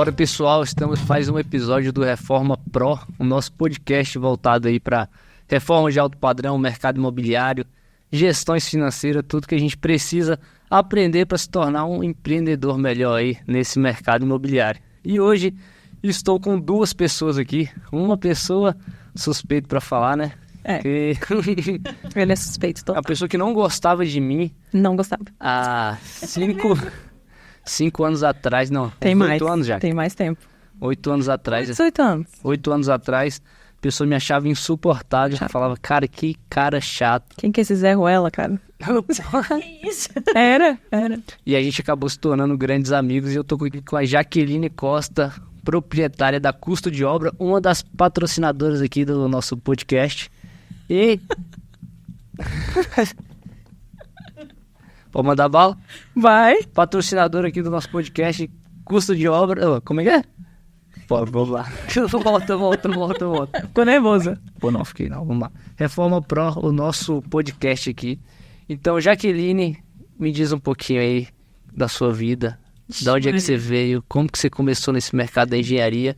Bora, pessoal, estamos mais um episódio do Reforma Pro, o nosso podcast voltado aí para reforma de alto padrão, mercado imobiliário, gestões financeiras, tudo que a gente precisa aprender para se tornar um empreendedor melhor aí nesse mercado imobiliário. E hoje estou com duas pessoas aqui, uma pessoa suspeita para falar, né? Ele é suspeito total. A pessoa que não gostava de mim. Não gostava. Há 5 anos atrás, não. Tem mais. 8 anos já. Tem mais tempo. 8 anos atrás. 18 anos. 8 anos atrás, a pessoa me achava insuportável. Chato. Falava, cara, que cara chato. Quem que é esse Zé Ruela, cara? Que isso? Era. E a gente acabou se tornando grandes amigos. E eu tô aqui com a Jaqueline Costa, proprietária da Custo de Obra, uma das patrocinadoras aqui do nosso podcast. E... Pode mandar bala? Vai. Patrocinador aqui do nosso podcast, Custo de Obra. Como é que é? Pô, vamos lá. Volta. Ficou nervosa. Pô, não, fiquei não. Vamos lá. Reforma Pro, o nosso podcast aqui. Então, Jaqueline, me diz um pouquinho aí da sua vida. De onde é que você veio? Como que você começou nesse mercado da engenharia?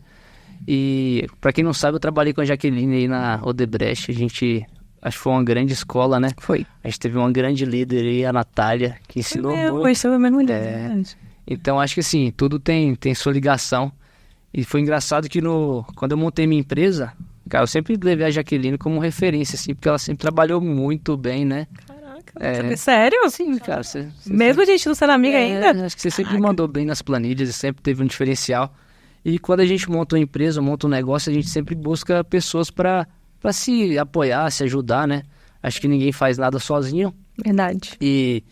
E, pra quem não sabe, eu trabalhei com a Jaqueline aí na Odebrecht. A gente... Acho que foi uma grande escola, né? Foi. A gente teve uma grande líder aí, a Natália, que ensinou muito. Foi a minha mulher. Então, acho que assim, tudo tem sua ligação. E foi engraçado que quando eu montei minha empresa, cara, eu sempre levei a Jaqueline como referência, assim, porque ela sempre trabalhou muito bem, né? Caraca, sério? Sim, cara. Mesmo a gente não sendo amiga ainda? Acho que você sempre mandou bem nas planilhas e sempre teve um diferencial. E quando a gente monta uma empresa, monta um negócio, a gente sempre busca pessoas para se apoiar, se ajudar, né? Acho que ninguém faz nada sozinho. Verdade. E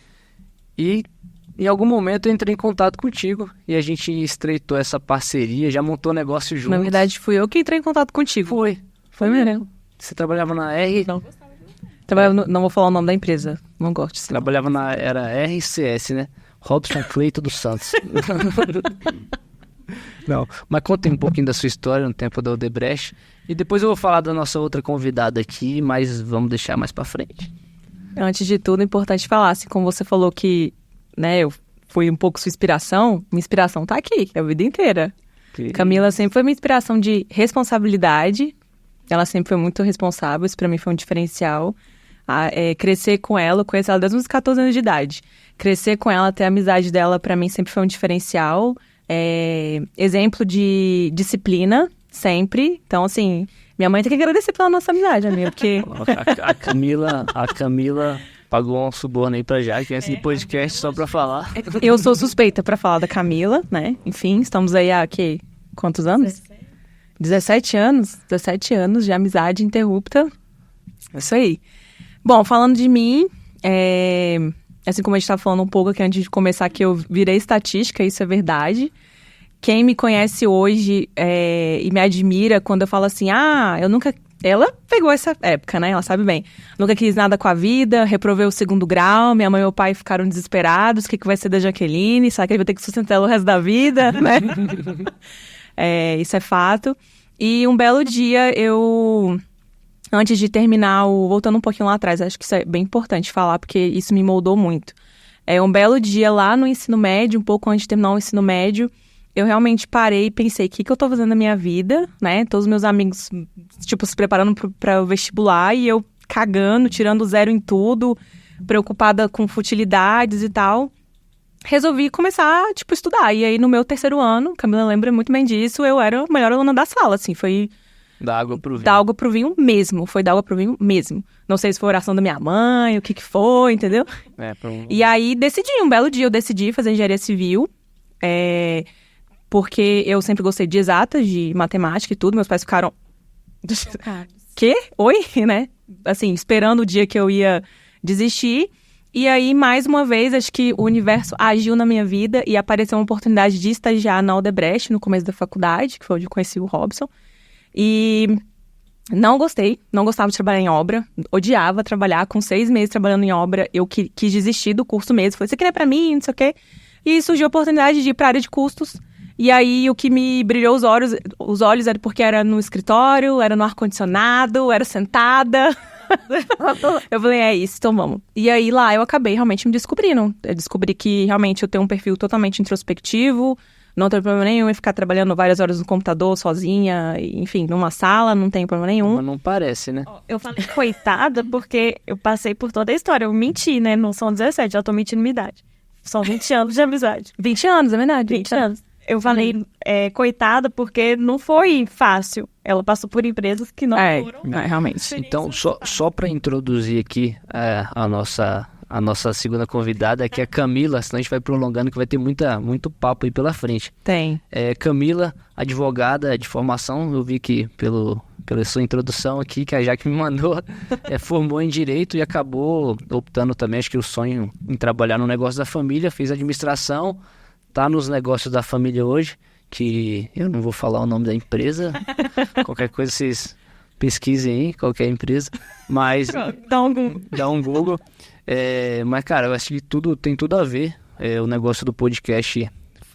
em algum momento eu entrei em contato contigo e a gente estreitou essa parceria, já montou negócio juntos. Na verdade, fui eu que entrei em contato contigo. Foi mesmo. Você trabalhava na R... Não. Trabalhava não vou falar o nome da empresa. Não gosto disso. Trabalhava era RCS, né? Robson Cleito dos Santos. Não, mas conta um pouquinho da sua história no tempo da Odebrecht. E depois eu vou falar da nossa outra convidada aqui, mas vamos deixar mais pra frente. Antes de tudo, é importante falar, assim, como você falou que, né, eu fui um pouco sua inspiração, minha inspiração tá aqui, a vida inteira. Camila sempre foi minha inspiração de responsabilidade, ela sempre foi muito responsável, isso pra mim foi um diferencial. Crescer com ela, eu conheço ela desde uns 14 anos de idade. Crescer com ela, ter a amizade dela, pra mim sempre foi um diferencial. Exemplo de disciplina, sempre. Então, assim, minha mãe tem que agradecer pela nossa amizade, amiga, porque... A Camila pagou um suborno aí pra Jaque antes do podcast só pra falar. Eu sou suspeita pra falar da Camila, né? Enfim, estamos aí há, quantos anos? 17 anos. 17 anos de amizade interrupta. Isso aí. Bom, falando de mim, assim como a gente estava falando um pouco aqui antes de começar, que eu virei estatística, isso é verdade. Quem me conhece hoje e me admira quando eu falo assim, eu nunca... Ela pegou essa época, né? Ela sabe bem. Nunca quis nada com a vida, reprovei o 2º grau, minha mãe e meu pai ficaram desesperados, o que vai ser da Jaqueline? Será que ele vai ter que sustentar ela o resto da vida, né? Isso é fato. E um belo dia, antes de terminar, voltando um pouquinho lá atrás, acho que isso é bem importante falar, porque isso me moldou muito. Um belo dia lá no ensino médio, um pouco antes de terminar o ensino médio, eu realmente parei e pensei, o que eu tô fazendo na minha vida, né? Todos os meus amigos, se preparando para o vestibular e eu cagando, tirando 0 em tudo, preocupada com futilidades e tal. Resolvi começar, estudar. E aí, no meu 3º ano, Camila lembra muito bem disso, eu era a melhor aluna da sala, assim, foi... Da água pro vinho. Da água pro vinho mesmo. Foi da água pro vinho mesmo. Não sei se foi oração da minha mãe, o que foi, entendeu? E aí, um belo dia eu decidi fazer engenharia civil. Porque eu sempre gostei de exatas, de matemática e tudo. Meus pais ficaram... Quê? Oi? Né? Assim, esperando o dia que eu ia desistir. E aí, mais uma vez, acho que o universo agiu na minha vida e apareceu uma oportunidade de estagiar na Odebrecht no começo da faculdade, que foi onde eu conheci o Robson. E não gostava de trabalhar em obra, odiava trabalhar. Com 6 meses trabalhando em obra, eu quis desistir do curso mesmo. Falei, isso aqui não é pra mim, não sei o quê. E surgiu a oportunidade de ir pra área de custos. E aí, o que me brilhou os olhos era porque era no escritório, era no ar-condicionado, era sentada. Eu falei, é isso, então vamos. E aí, lá, eu acabei realmente me descobrindo. Eu descobri que, realmente, eu tenho um perfil totalmente introspectivo, Não tem problema nenhum em ficar trabalhando várias horas no computador, sozinha, enfim, numa sala, não tem problema nenhum. Mas não parece, né? Eu falei coitada porque eu passei por toda a história. Eu menti, né? Não são 17, já tô mentindo minha idade. São 20 anos de amizade. 20 anos, é verdade. 20 anos. Eu falei coitada porque não foi fácil. Ela passou por empresas que não foram. Realmente. Então, só para introduzir aqui a nossa segunda convidada, que é a Camila, senão a gente vai prolongando, que vai ter muito papo aí pela frente. Tem. Camila, advogada de formação, eu vi que pela sua introdução aqui, que a Jaque me mandou, formou em Direito e acabou optando também, acho que o sonho em trabalhar no negócio da família, fez administração, tá nos negócios da família hoje, que eu não vou falar o nome da empresa, qualquer coisa vocês pesquisem aí, qualquer empresa, mas dá um Google. Mas, cara, eu acho que tem tudo a ver, o negócio do podcast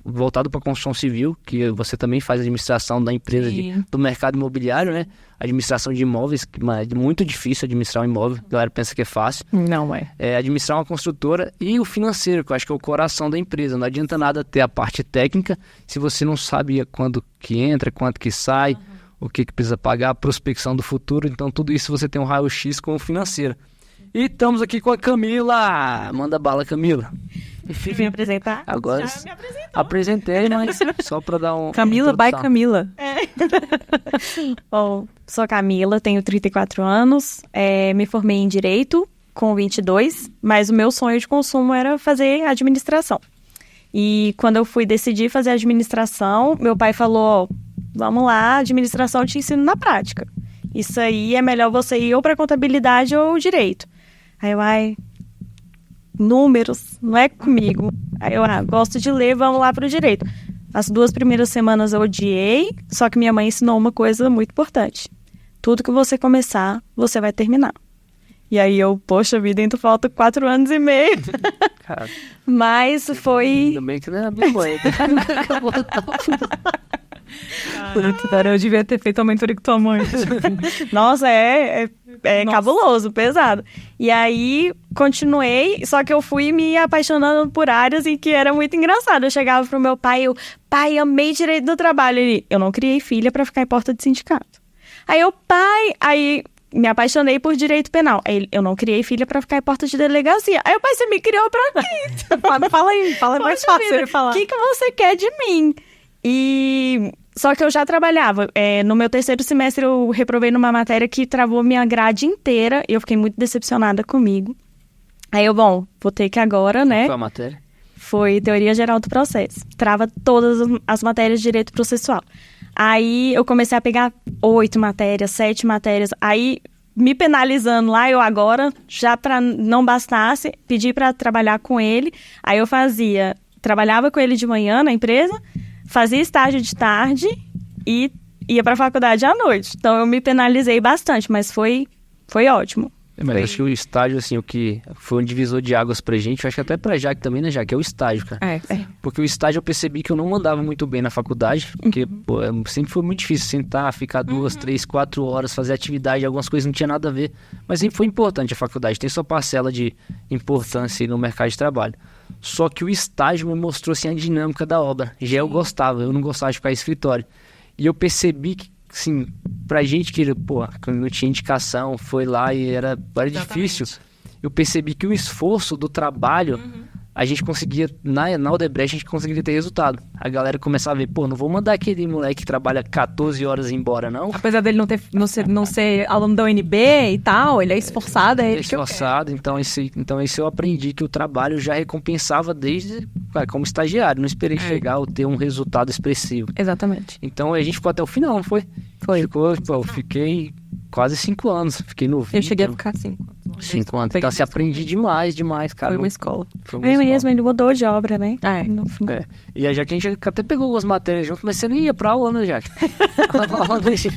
voltado para a construção civil, que você também faz administração da empresa do mercado imobiliário, né? Administração de imóveis, que é muito difícil administrar um imóvel, a galera pensa que é fácil. Não é. Administrar uma construtora e o financeiro, que eu acho que é o coração da empresa. Não adianta nada ter a parte técnica se você não sabe quando que entra, quanto que sai, o que precisa pagar, a prospecção do futuro. Então, tudo isso você tem um raio-x com o financeiro. E estamos aqui com a Camila. Manda bala, Camila. Me apresentar? Agora Já me apresentou. apresentei, mas só para dar um... Camila by Camila. Bom, sou Camila, tenho 34 anos, me formei em Direito com 22, mas o meu sonho de consumo era fazer administração. E quando eu fui decidir fazer administração, meu pai falou, vamos lá, administração eu te ensino na prática. Isso aí é melhor você ir ou para contabilidade ou direito. Aí eu, números, não é comigo. Aí eu, gosto de ler, vamos lá para o direito. As 2 primeiras semanas eu odiei, só que minha mãe ensinou uma coisa muito importante. Tudo que você começar, você vai terminar. E aí eu, poxa vida, então falta 4 anos e meio. Cara, mas foi... ainda bem que não é a minha mãe. Eu devia ter feito a mentoria com tua mãe. Nossa, cabuloso, pesado. E aí, continuei, só que eu fui me apaixonando por áreas em que era muito engraçado. Eu chegava pro meu pai, pai, amei direito do trabalho. Ele, eu não criei filha pra ficar em porta de sindicato. Aí me apaixonei por direito penal. Aí eu não criei filha pra ficar em porta de delegacia. Aí o pai, você me criou pra quê? Fala aí, fala mais fácil ele falar. O que você quer de mim? Só que eu já trabalhava. No meu 3º semestre, eu reprovei numa matéria que travou minha grade inteira. E eu fiquei muito decepcionada comigo. Aí vou ter que agora, né? Qual foi a matéria? Foi Teoria Geral do Processo. Trava todas as matérias de direito processual. Aí eu comecei a pegar 8 matérias, 7 matérias. Aí, me penalizando lá, eu agora, já para não bastasse, pedi para trabalhar com ele. Aí eu trabalhava com ele de manhã na empresa, fazia estágio de tarde e ia para a faculdade à noite. Então, eu me penalizei bastante, mas foi ótimo. Mas acho que o estágio, assim, o que foi um divisor de águas pra gente, eu acho que até pra Jaque também, né, Jaque? É o estágio, cara. Porque o estágio eu percebi que eu não mandava muito bem na faculdade, porque, sempre foi muito difícil sentar, ficar 2, 3, 4 horas, fazer atividade, algumas coisas não tinha nada a ver. Mas sempre foi importante a faculdade, tem sua parcela de importância aí no mercado de trabalho. Só que o estágio me mostrou, assim, a dinâmica da obra. Já eu não gostava de ficar em escritório. E eu percebi que, assim, pra gente que, quando não tinha indicação, foi lá e era difícil. Eu percebi que o esforço do trabalho, a gente conseguia, na Odebrecht, a gente conseguia ter resultado. A galera começava a ver, não vou mandar aquele moleque que trabalha 14 horas embora, não. Apesar dele não ser aluno da UNB e tal, ele é esforçado, é ele que eu quero. Então isso eu aprendi, que o trabalho já recompensava desde, como estagiário, não esperei chegar ou ter um resultado expressivo. Exatamente. Então a gente ficou até o final, não foi? Foi. Eu fiquei quase 5 anos, fiquei no 20. Eu cheguei a ficar 5. 5 anos. Então, aprendi demais, cara. Foi uma escola. Mesmo, ele mudou de obra, né? No fim. E a Jaque, a gente até pegou algumas matérias junto, mas você não ia pra aula, né, Jaque?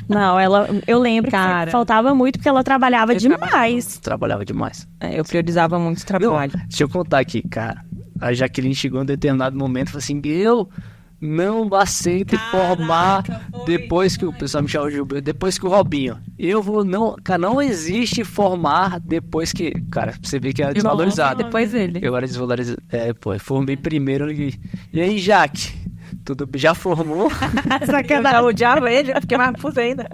Não, eu lembro que faltava muito porque ela trabalhava demais. Trabalhava demais. Eu priorizava muito o trabalho. Deixa eu contar aqui, cara. A Jaqueline chegou em um determinado momento e falou assim, não aceito formar depois que o pessoal me chama de Gilberto, depois que o Robinho. Não existe formar depois que, cara, você vê que era desvalorizado. Depois ele. Eu era desvalorizado. Formei primeiro. E aí, Jaque? Tudo já formou. Eu odiava ele, eu fiquei mais puta ainda.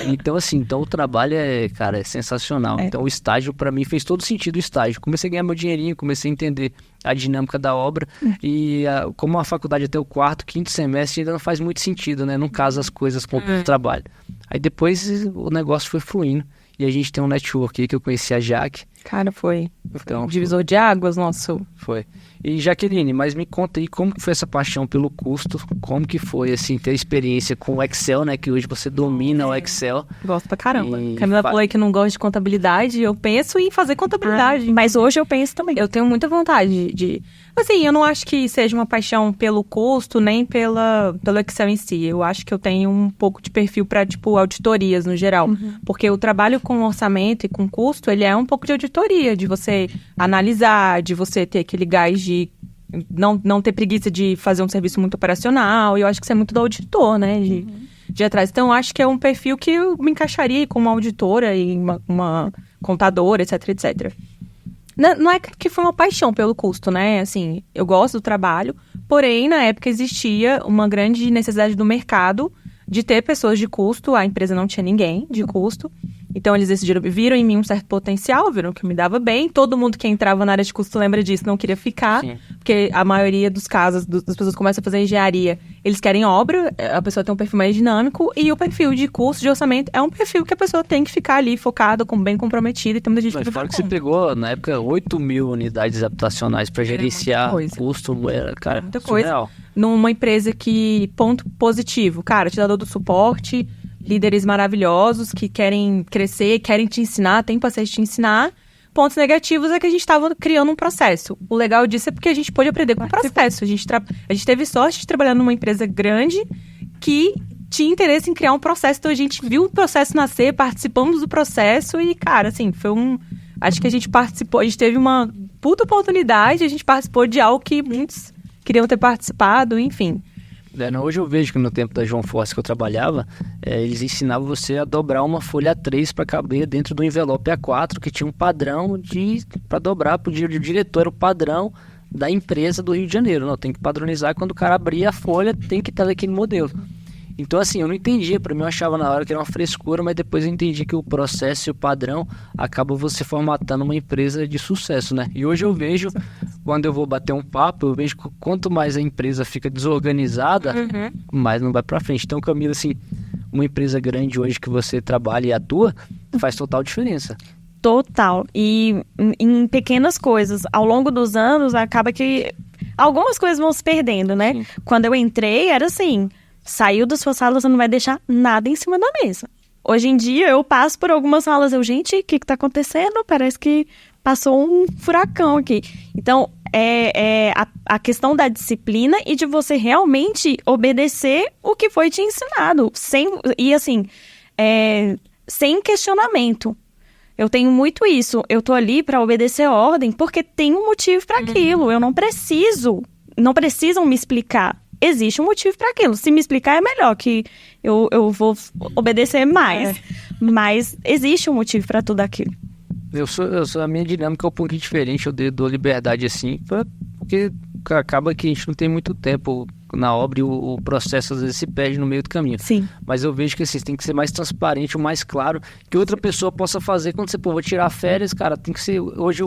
Então, assim, então o trabalho cara, é sensacional. Então o estágio, pra mim, fez todo sentido o estágio. Comecei a ganhar meu dinheirinho, comecei a entender a dinâmica da obra. E como a faculdade até o 4º, 5º semestre ainda não faz muito sentido, né? Não casa as coisas com o trabalho. Aí depois o negócio foi fluindo. E a gente tem um network aí que eu conheci a Jaque. Cara, foi Então, divisor de águas, nosso. Foi. E Jaqueline, mas me conta aí como que foi essa paixão pelo custo, como que foi, assim, ter experiência com o Excel, né, que hoje você domina o Excel. Gosto pra caramba. E Camila falou aí que não gosta de contabilidade, eu penso em fazer contabilidade. Mas hoje eu penso também. Eu tenho muita vontade de... Assim, eu não acho que seja uma paixão pelo custo, nem pelo Excel em si. Eu acho que eu tenho um pouco de perfil para, tipo, auditorias no geral. Porque o trabalho com orçamento e com custo, ele é um pouco de auditoria, de você analisar, de você ter aquele gás de não ter preguiça de fazer um serviço muito operacional. E eu acho que isso é muito do auditor, né? De ir atrás. Então, eu acho que é um perfil que eu me encaixaria como uma auditora e uma contadora, etc, etc. Não é que foi uma paixão pelo custo, né? Assim, eu gosto do trabalho, porém, na época existia uma grande necessidade do mercado de ter pessoas de custo. A empresa não tinha ninguém de custo. Então, eles viram em mim um certo potencial, viram que eu me dava bem. Todo mundo que entrava na área de custo lembra disso, não queria ficar. Sim. Porque a maioria dos casos, das pessoas que começam a fazer engenharia, eles querem obra, a pessoa tem um perfil mais dinâmico, e o perfil de custo, de orçamento, é um perfil que a pessoa tem que ficar ali focada, bem comprometida, e tem muita gente que fora que você pegou, na época, 8.000 unidades habitacionais para gerenciar custo, era, cara, muita surreal. Coisa. Numa empresa que, ponto positivo, cara, te dá todo o suporte, líderes maravilhosos que querem crescer, querem te ensinar, tem paciência de te ensinar. Pontos negativos é que a gente estava criando um processo. O legal disso é porque a gente pôde aprender com o processo. A gente teve sorte de trabalhar numa empresa grande que tinha interesse em criar um processo. Então, a gente viu o processo nascer, participamos do processo e, cara, assim, foi acho que a gente participou, a gente teve uma puta oportunidade, a gente participou de algo que muitos queriam ter participado, enfim. Hoje eu vejo que no tempo da João Force que eu trabalhava, eles ensinavam você a dobrar uma folha A3 para caber dentro do envelope A4, que tinha um padrão para dobrar para o diretor, era o padrão da empresa do Rio de Janeiro. Não, tem que padronizar, quando o cara abrir a folha, tem que estar daquele modelo. Então, assim, eu não entendia, para mim eu achava na hora que era uma frescura, mas depois eu entendi que o processo e o padrão acabam você formatando uma empresa de sucesso, né? E hoje eu vejo, quando eu vou bater um papo, eu vejo que quanto mais a empresa fica desorganizada, mais não vai pra frente. Então, Camila, assim, uma empresa grande hoje que você trabalha e atua, faz total diferença. Total. E em pequenas coisas, ao longo dos anos, acaba que algumas coisas vão se perdendo, né? Sim. Quando eu entrei, era assim... Saiu da sua sala, você não vai deixar nada em cima da mesa. Hoje em dia, eu passo por algumas salas, gente, o que tá acontecendo? Parece que passou um furacão aqui. Então, a questão da disciplina e de você realmente obedecer o que foi te ensinado. Sem questionamento. Eu tenho muito isso. Eu tô ali para obedecer a ordem porque tem um motivo para aquilo. Eu não precisam me explicar. Existe um motivo para aquilo. Se me explicar é melhor, que eu vou obedecer mais. Mas existe um motivo para tudo aquilo. A minha dinâmica é um pouquinho diferente. Eu dou liberdade assim, porque acaba que a gente não tem muito tempo na obra e o processo às vezes se perde no meio do caminho. Sim. Mas eu vejo que assim, tem que ser mais transparente, o mais claro, que outra pessoa possa fazer. Quando você, vou tirar férias, cara, tem que ser... Hoje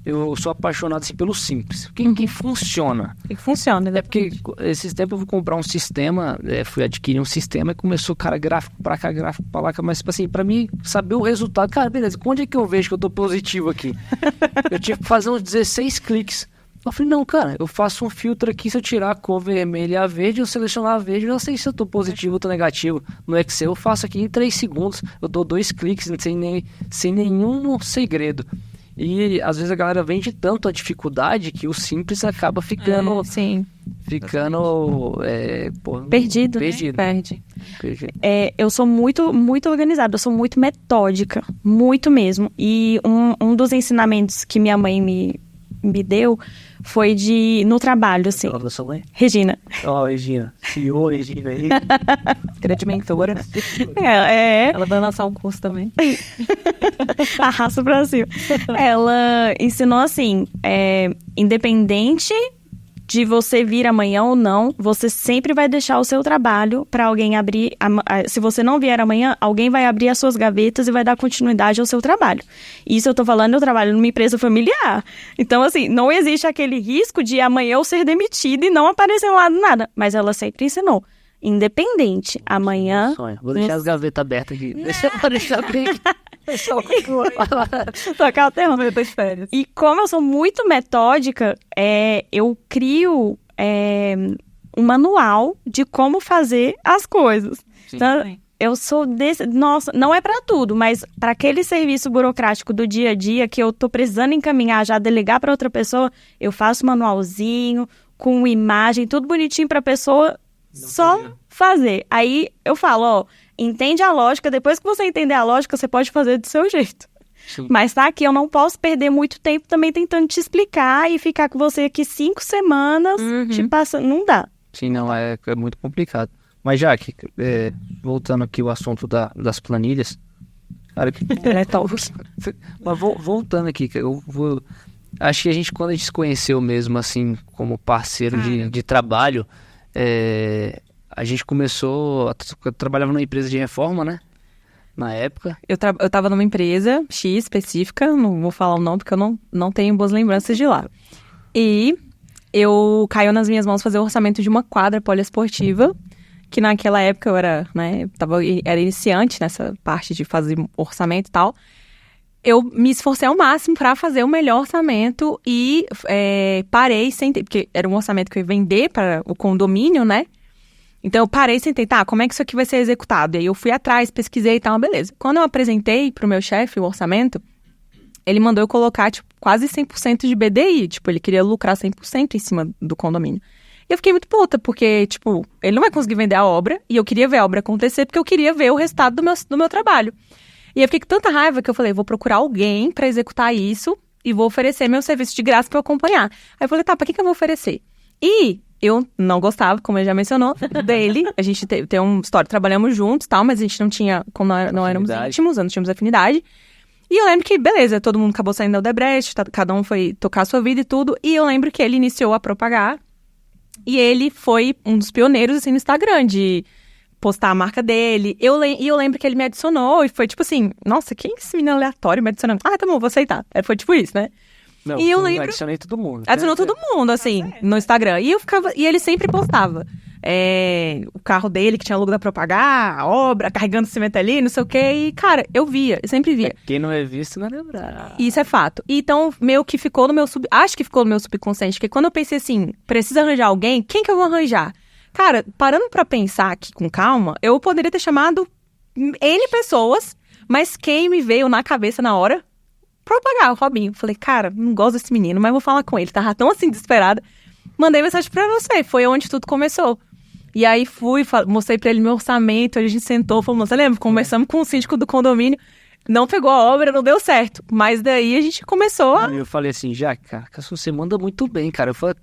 eu sou apaixonado assim, pelo simples. Que funciona. Que funciona, né? É porque esses tempos eu vou comprar um sistema, fui adquirir um sistema e começou, cara, gráfico pra cá, gráfico pra lá, mas assim, pra mim, saber o resultado, cara, beleza, onde é que eu vejo que eu tô positivo aqui? Eu tinha que fazer uns 16 cliques. Eu falei, não, cara, eu faço um filtro aqui, se eu tirar a cor vermelha e a verde, eu selecionar a verde, eu já sei se eu tô positivo ou tô negativo. No Excel eu faço aqui em 3 segundos, eu dou 2 cliques sem nenhum segredo. E às vezes a galera vende tanto a dificuldade que o simples acaba ficando... Perdido. Perde. Eu sou muito, muito organizada, eu sou muito metódica, muito mesmo. E um dos ensinamentos que minha mãe me deu foi no trabalho, assim. Qual é a sua mãe? Regina. Regina. CEO, Regina aí. Grande mentora. Ela vai lançar um curso também. Arrasta o Brasil. Ela ensinou assim, independente de você vir amanhã ou não, você sempre vai deixar o seu trabalho para alguém abrir. Se você não vier amanhã, alguém vai abrir as suas gavetas e vai dar continuidade ao seu trabalho. Isso eu tô falando, eu trabalho numa empresa familiar. Então, assim, não existe aquele risco de amanhã eu ser demitida e não aparecer lá do nada. Mas ela sempre ensinou. Independente, amanhã... Sonho. Vou deixar as gavetas abertas aqui. Deixa eu deixar bem aqui. Tocar o terror. E como eu sou muito metódica, eu crio um manual de como fazer as coisas. Sim. Então, eu sou desse... Nossa, não é pra tudo, mas para aquele serviço burocrático do dia a dia que eu tô precisando encaminhar, já delegar para outra pessoa, eu faço manualzinho, com imagem, tudo bonitinho pra pessoa só fazer. Aí eu falo, ó, entende a lógica, depois que você entender a lógica, você pode fazer do seu jeito. Sim. Mas tá aqui, eu não posso perder muito tempo também tentando te explicar e ficar com você aqui 5 semanas te passando. Não dá. Sim, não, é muito complicado. Mas, Jaque, voltando aqui ao assunto das planilhas. Cara, mas voltando aqui, acho que quando a gente se conheceu mesmo, assim, como parceiro de trabalho, a gente começou. Eu trabalhava numa empresa de reforma, né? Na época. Eu tava numa empresa X específica, não vou falar o nome porque eu não tenho boas lembranças de lá. E caiu nas minhas mãos fazer o orçamento de uma quadra poliesportiva, que naquela época eu era, né, era iniciante nessa parte de fazer orçamento e tal. Eu me esforcei ao máximo para fazer o melhor orçamento e parei sem ter, porque era um orçamento que eu ia vender para o condomínio, né? Então eu parei sem tentar, como é que isso aqui vai ser executado? E aí eu fui atrás, pesquisei e tal, beleza. Quando eu apresentei pro meu chefe o orçamento, ele mandou eu colocar, tipo, quase 100% de BDI. Tipo, ele queria lucrar 100% em cima do condomínio. E eu fiquei muito puta, porque, tipo, ele não vai conseguir vender a obra, e eu queria ver a obra acontecer, porque eu queria ver o resultado do meu trabalho. E eu fiquei com tanta raiva que eu falei, vou procurar alguém pra executar isso e vou oferecer meu serviço de graça pra eu acompanhar. Aí eu falei, tá, pra que eu vou oferecer? E eu não gostava, como ele já mencionou, dele. A gente tem uma história, trabalhamos juntos e tal, mas a gente não tinha, como não éramos íntimos, não tínhamos afinidade. E eu lembro que, beleza, todo mundo acabou saindo da Odebrecht, cada um foi tocar a sua vida e tudo. E eu lembro que ele iniciou a propagar. E ele foi um dos pioneiros, assim, no Instagram, de postar a marca dele. E eu lembro que ele me adicionou e foi tipo assim, nossa, quem é esse menino aleatório me adicionando? Ah, tá bom, vou aceitar. Foi tipo isso, né? Não, e eu lembro... adicionei todo mundo. Adicionou todo mundo, assim, no Instagram. E ele sempre postava o carro dele, que tinha logo da Propagar, a obra, carregando cimento ali, não sei o quê. E, cara, eu sempre via. Quem não é visto não é lembrar. Isso é fato. Então, meio que ficou no meu acho que ficou no meu subconsciente, porque quando eu pensei assim, precisa arranjar alguém, quem que eu vou arranjar? Cara, parando pra pensar aqui com calma, eu poderia ter chamado N pessoas, mas quem me veio na cabeça na hora? Propagar, o Robinho. Falei, cara, não gosto desse menino, mas vou falar com ele. Tava tão assim, desesperada. Mandei mensagem pra você, foi onde tudo começou. E aí mostrei pra ele meu orçamento, a gente sentou, falou, você lembra? Conversamos com o síndico do condomínio, não pegou a obra, não deu certo. Mas daí a gente começou a... Eu falei assim, já, cara, você manda muito bem, cara. Eu falei,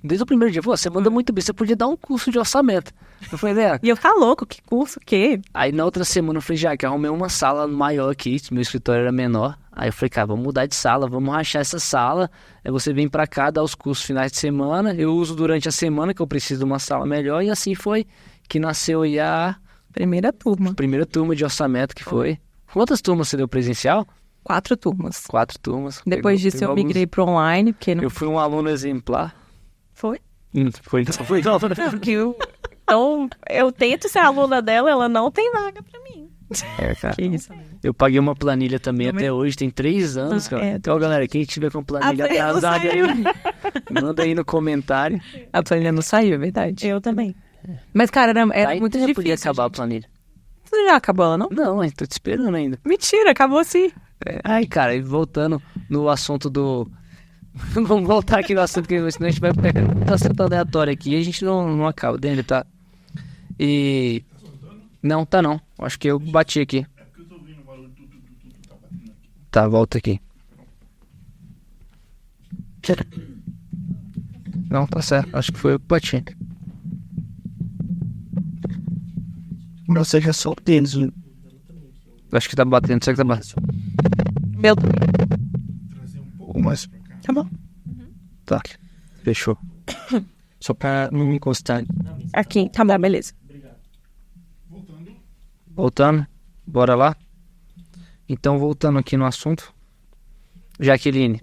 desde o primeiro dia, você manda muito bem, você podia dar um curso de orçamento. Eu falei, E eu ficar louco, que curso, o quê? Aí na outra semana eu falei, já, que arrumei uma sala maior aqui, meu escritório era menor. Aí eu falei, cara, vamos mudar de sala, vamos rachar essa sala. Aí você vem pra cá, dá os cursos finais de semana, eu uso durante a semana, que eu preciso de uma sala melhor. E assim foi que nasceu aí a... Primeira turma de orçamento que foi. Quantas turmas você deu presencial? 4 turmas. 4 turmas. Depois disso eu migrei pro online, porque não... Eu fui um aluno exemplar. Foi? Foi não. Então, eu tento ser aluna dela, ela não tem vaga pra mim. Cara. Que isso? Eu paguei uma planilha também até hoje, tem 3 anos, cara. Então, galera, quem tiver com planilha atrasada aí, manda aí no comentário. A planilha não saiu, é verdade. Eu também. Mas, cara, era muito difícil. Podia acabar a planilha. Você já acabou ela, não? Não, tô te esperando ainda. Mentira, acabou sim. Ai, cara, e voltando no assunto do... Vamos voltar aqui no assunto, que senão a gente vai pegar um assunto aleatório aqui e a gente não acaba dele, tá? E... Não, tá não. Acho que eu bati aqui. Tá, volta aqui. Não, tá certo. Acho que foi eu que bati. Não seja só o tênis. Acho que tá batendo, será que tá batendo? Meu... Trazer um pouco mais pra cá. Tá bom. Tá, fechou. Só pra não me encostar. Aqui, tá bom, beleza. Voltando, bora lá? Então, voltando aqui no assunto. Jaqueline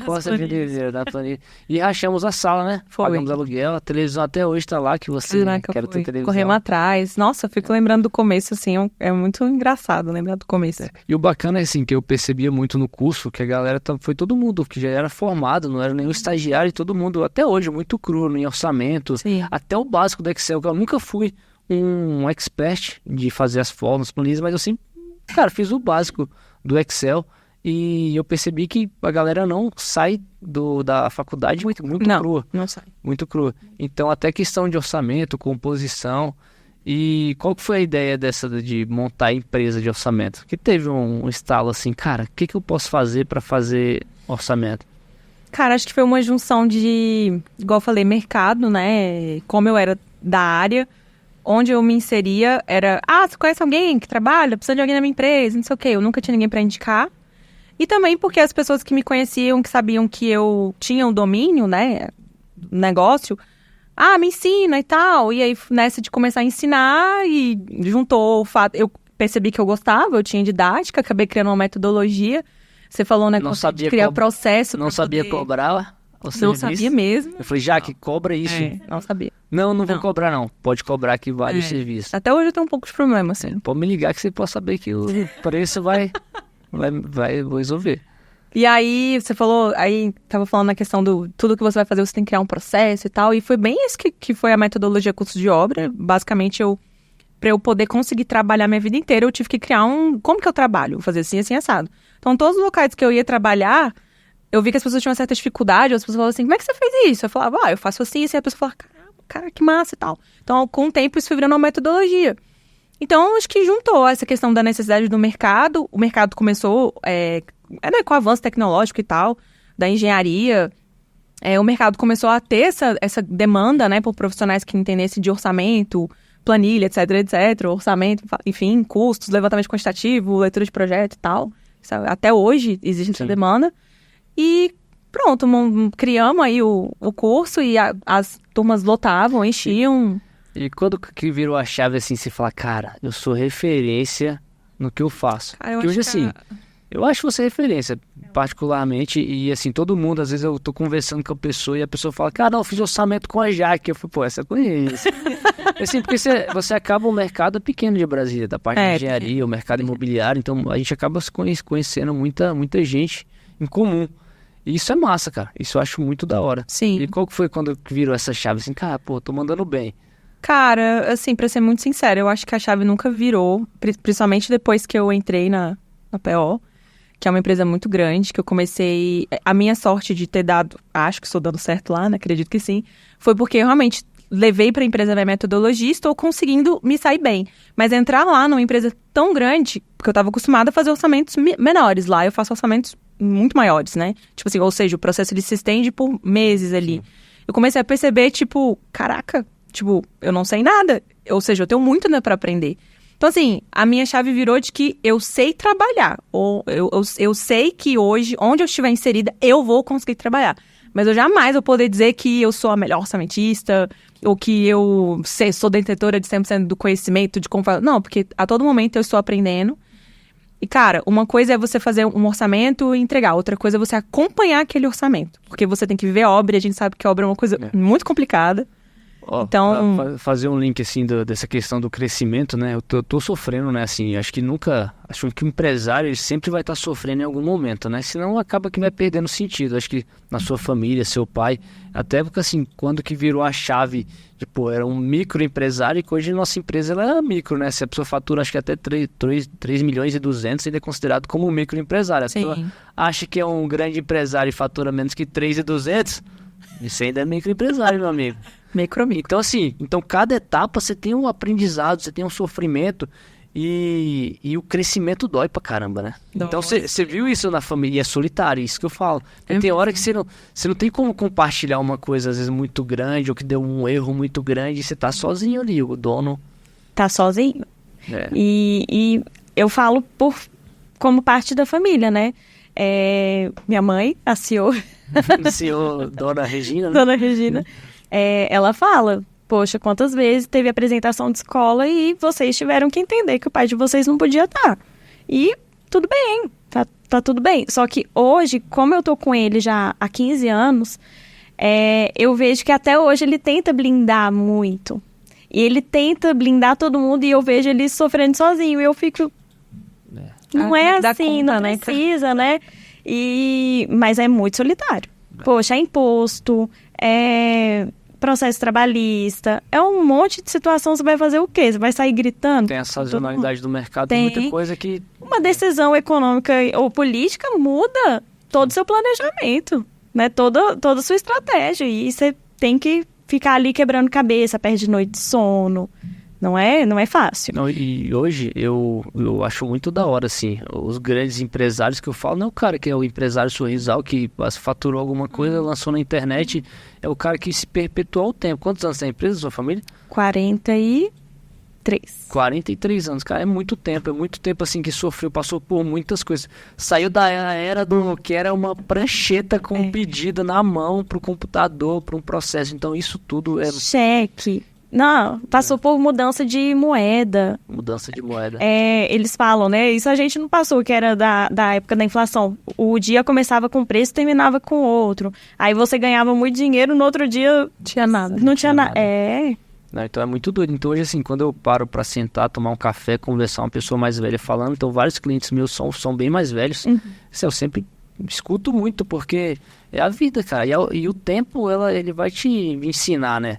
Costa Vendeira, da planilha. E rachamos a sala, né? Foi. Pagamos aluguel, a televisão até hoje tá lá, que você quer ter televisão. Corremos atrás. Nossa, eu fico lembrando do começo, assim, é muito engraçado lembrar do começo. E o bacana é assim, que eu percebia muito no curso, que a galera foi todo mundo que já era formado, não era nenhum estagiário, e todo mundo, até hoje, muito cru em orçamento, Sim. até o básico do Excel, que eu nunca fui um expert de fazer as formas, planilhas, mas eu sempre, cara, fiz o básico do Excel. E eu percebi que a galera não sai da faculdade muito crua. Não sai. Muito crua. Então, até questão de orçamento, composição. E qual que foi a ideia dessa de montar a empresa de orçamento? Que teve um estalo assim, cara, o que eu posso fazer para fazer orçamento? Cara, acho que foi uma junção de, igual eu falei, mercado, né? Como eu era da área, onde eu me inseria era, você conhece alguém que trabalha? Precisa de alguém na minha empresa, não sei o quê. Eu nunca tinha ninguém para indicar. E também porque as pessoas que me conheciam, que sabiam que eu tinha um domínio, né, negócio, me ensina e tal. E aí, nessa de começar a ensinar, e juntou o fato, eu percebi que eu gostava, eu tinha didática, acabei criando uma metodologia. Você falou, né, de criar processo. Não sabia cobrar o Não serviço? sabia mesmo. Eu falei, Jaque, cobra isso. Não sabia. Não vou cobrar não. Pode cobrar que vale o serviço. Até hoje eu tenho um pouco de problema, assim. Pode me ligar que você pode saber que o preço vai resolver. E aí, você falou, tava falando na questão do tudo que você vai fazer, você tem que criar um processo e tal. E foi bem isso que foi a metodologia curso de obra. Basicamente, pra eu poder conseguir trabalhar minha vida inteira, eu tive que criar como que eu trabalho? Vou fazer assim, assim, assado. Então, todos os locais que eu ia trabalhar, eu vi que as pessoas tinham uma certa dificuldade. As pessoas falavam assim, como é que você fez isso? Eu falava, eu faço assim, assim. A pessoa falava, caramba, cara, que massa e tal. Então, com o tempo, isso foi virando uma metodologia. Então, acho que juntou essa questão da necessidade do mercado. O mercado começou com o avanço tecnológico e tal, da engenharia. O mercado começou a ter essa demanda, né, por profissionais que entendessem de orçamento, planilha, etc, etc. Orçamento, enfim, custos, levantamento quantitativo, leitura de projeto e tal. Até hoje existe essa demanda. E pronto, criamos aí o curso e as turmas lotavam, enchiam. E quando que virou a chave assim, você fala, cara, eu sou referência no que eu faço? Cara, porque hoje assim, eu acho você referência, particularmente, e assim, todo mundo, às vezes eu tô conversando com a pessoa e a pessoa fala, cara, eu fiz orçamento com a Jaque. Eu falei, pô, essa eu conheço. Assim, porque você acaba o mercado pequeno de Brasília, da parte de engenharia, o mercado imobiliário, então a gente acaba se conhecendo muita gente em comum. E isso é massa, cara, isso eu acho muito da hora. Sim. E qual que foi quando virou essa chave, assim, cara, pô, tô mandando bem? Cara, assim, pra ser muito sincera, eu acho que a chave nunca virou, principalmente depois que eu entrei na PO, que é uma empresa muito grande, que eu comecei... A minha sorte de ter dado, acho que estou dando certo lá, né? Acredito que sim, foi porque eu realmente levei pra empresa minha metodologia e estou conseguindo me sair bem. Mas entrar lá numa empresa tão grande, porque eu estava acostumada a fazer orçamentos menores. Lá eu faço orçamentos muito maiores, né? Tipo assim, ou seja, o processo ele se estende por meses ali. Sim. Eu comecei a perceber, tipo, caraca... Tipo, eu não sei nada. Ou seja, eu tenho muito ainda pra aprender. Então, assim, a minha chave virou de que eu sei trabalhar. Ou eu sei que hoje, onde eu estiver inserida, eu vou conseguir trabalhar. Mas eu jamais vou poder dizer que eu sou a melhor orçamentista, ou que eu sou detentora de 100% do conhecimento, de como fazer. Não, porque a todo momento eu estou aprendendo. E, cara, uma coisa é você fazer um orçamento e entregar. Outra coisa é você acompanhar aquele orçamento. Porque você tem que viver a obra, e a gente sabe que a obra é uma coisa muito complicada. Então, fazer um link assim dessa questão do crescimento, né? Eu tô sofrendo, né? Assim, acho que o empresário ele sempre vai estar sofrendo em algum momento, né? Senão acaba que vai perdendo sentido. Acho que na sua família, seu pai, até porque assim, quando que virou a chave, tipo, era um microempresário e que hoje nossa empresa ela é micro, né? Se a pessoa fatura acho que até 3 milhões e 200, ele é considerado como um microempresário. A pessoa acha que é um grande empresário e fatura menos que 3.200, isso ainda é microempresário, meu amigo. Micro. Então, assim, cada etapa você tem um aprendizado, você tem um sofrimento e o crescimento dói pra caramba, né? Dói. Então, você viu isso na família, e é solitário, isso que eu falo. Tem hora que você não tem como compartilhar uma coisa, às vezes, muito grande, ou que deu um erro muito grande, e você tá sozinho ali, o dono... Tá sozinho. E eu falo como parte da família, né? Minha mãe, a CEO, Senhor Dona Regina, né? Dona Regina, ela fala, poxa, quantas vezes teve apresentação de escola e vocês tiveram que entender que o pai de vocês não podia estar. E tudo bem, tá tudo bem. Só que hoje, como eu tô com ele já há 15 anos, eu vejo que até hoje ele tenta blindar muito. E ele tenta blindar todo mundo e eu vejo ele sofrendo sozinho. E eu fico... Não é assim, não precisa, né? Mas é muito solitário. Poxa, é imposto, é processo trabalhista, é um monte de situação. Você vai fazer o quê? Você vai sair gritando? Tem a sazonalidade do mercado, tem muita coisa que... Uma decisão econômica ou política muda todo o seu planejamento, né? Toda a sua estratégia. E você tem que ficar ali quebrando cabeça, perde noite de sono. Não é fácil. Não, e hoje eu acho muito da hora, assim, os grandes empresários que eu falo, não é o cara que é o empresário sorrisal que faturou alguma coisa, lançou na internet, é o cara que se perpetuou o tempo. Quantos anos tem a empresa, sua família? 43. 43 anos, cara, é muito tempo assim que sofreu, passou por muitas coisas. Saiu da era do que era uma prancheta com um pedido na mão pro computador, para um processo. Então isso tudo é... Cheque. Não, passou por mudança de moeda. Mudança de moeda. Eles falam, né? Isso a gente não passou, que era da época da inflação. O dia começava com um preço e terminava com outro. Aí você ganhava muito dinheiro, no outro dia Tinha nada. não tinha nada. Não, então é muito doido. Então hoje, assim, quando eu paro pra sentar, tomar um café, conversar com uma pessoa mais velha falando, então vários clientes meus são bem mais velhos. Isso eu sempre escuto muito, porque é a vida, cara. E o tempo, ele vai te ensinar, né?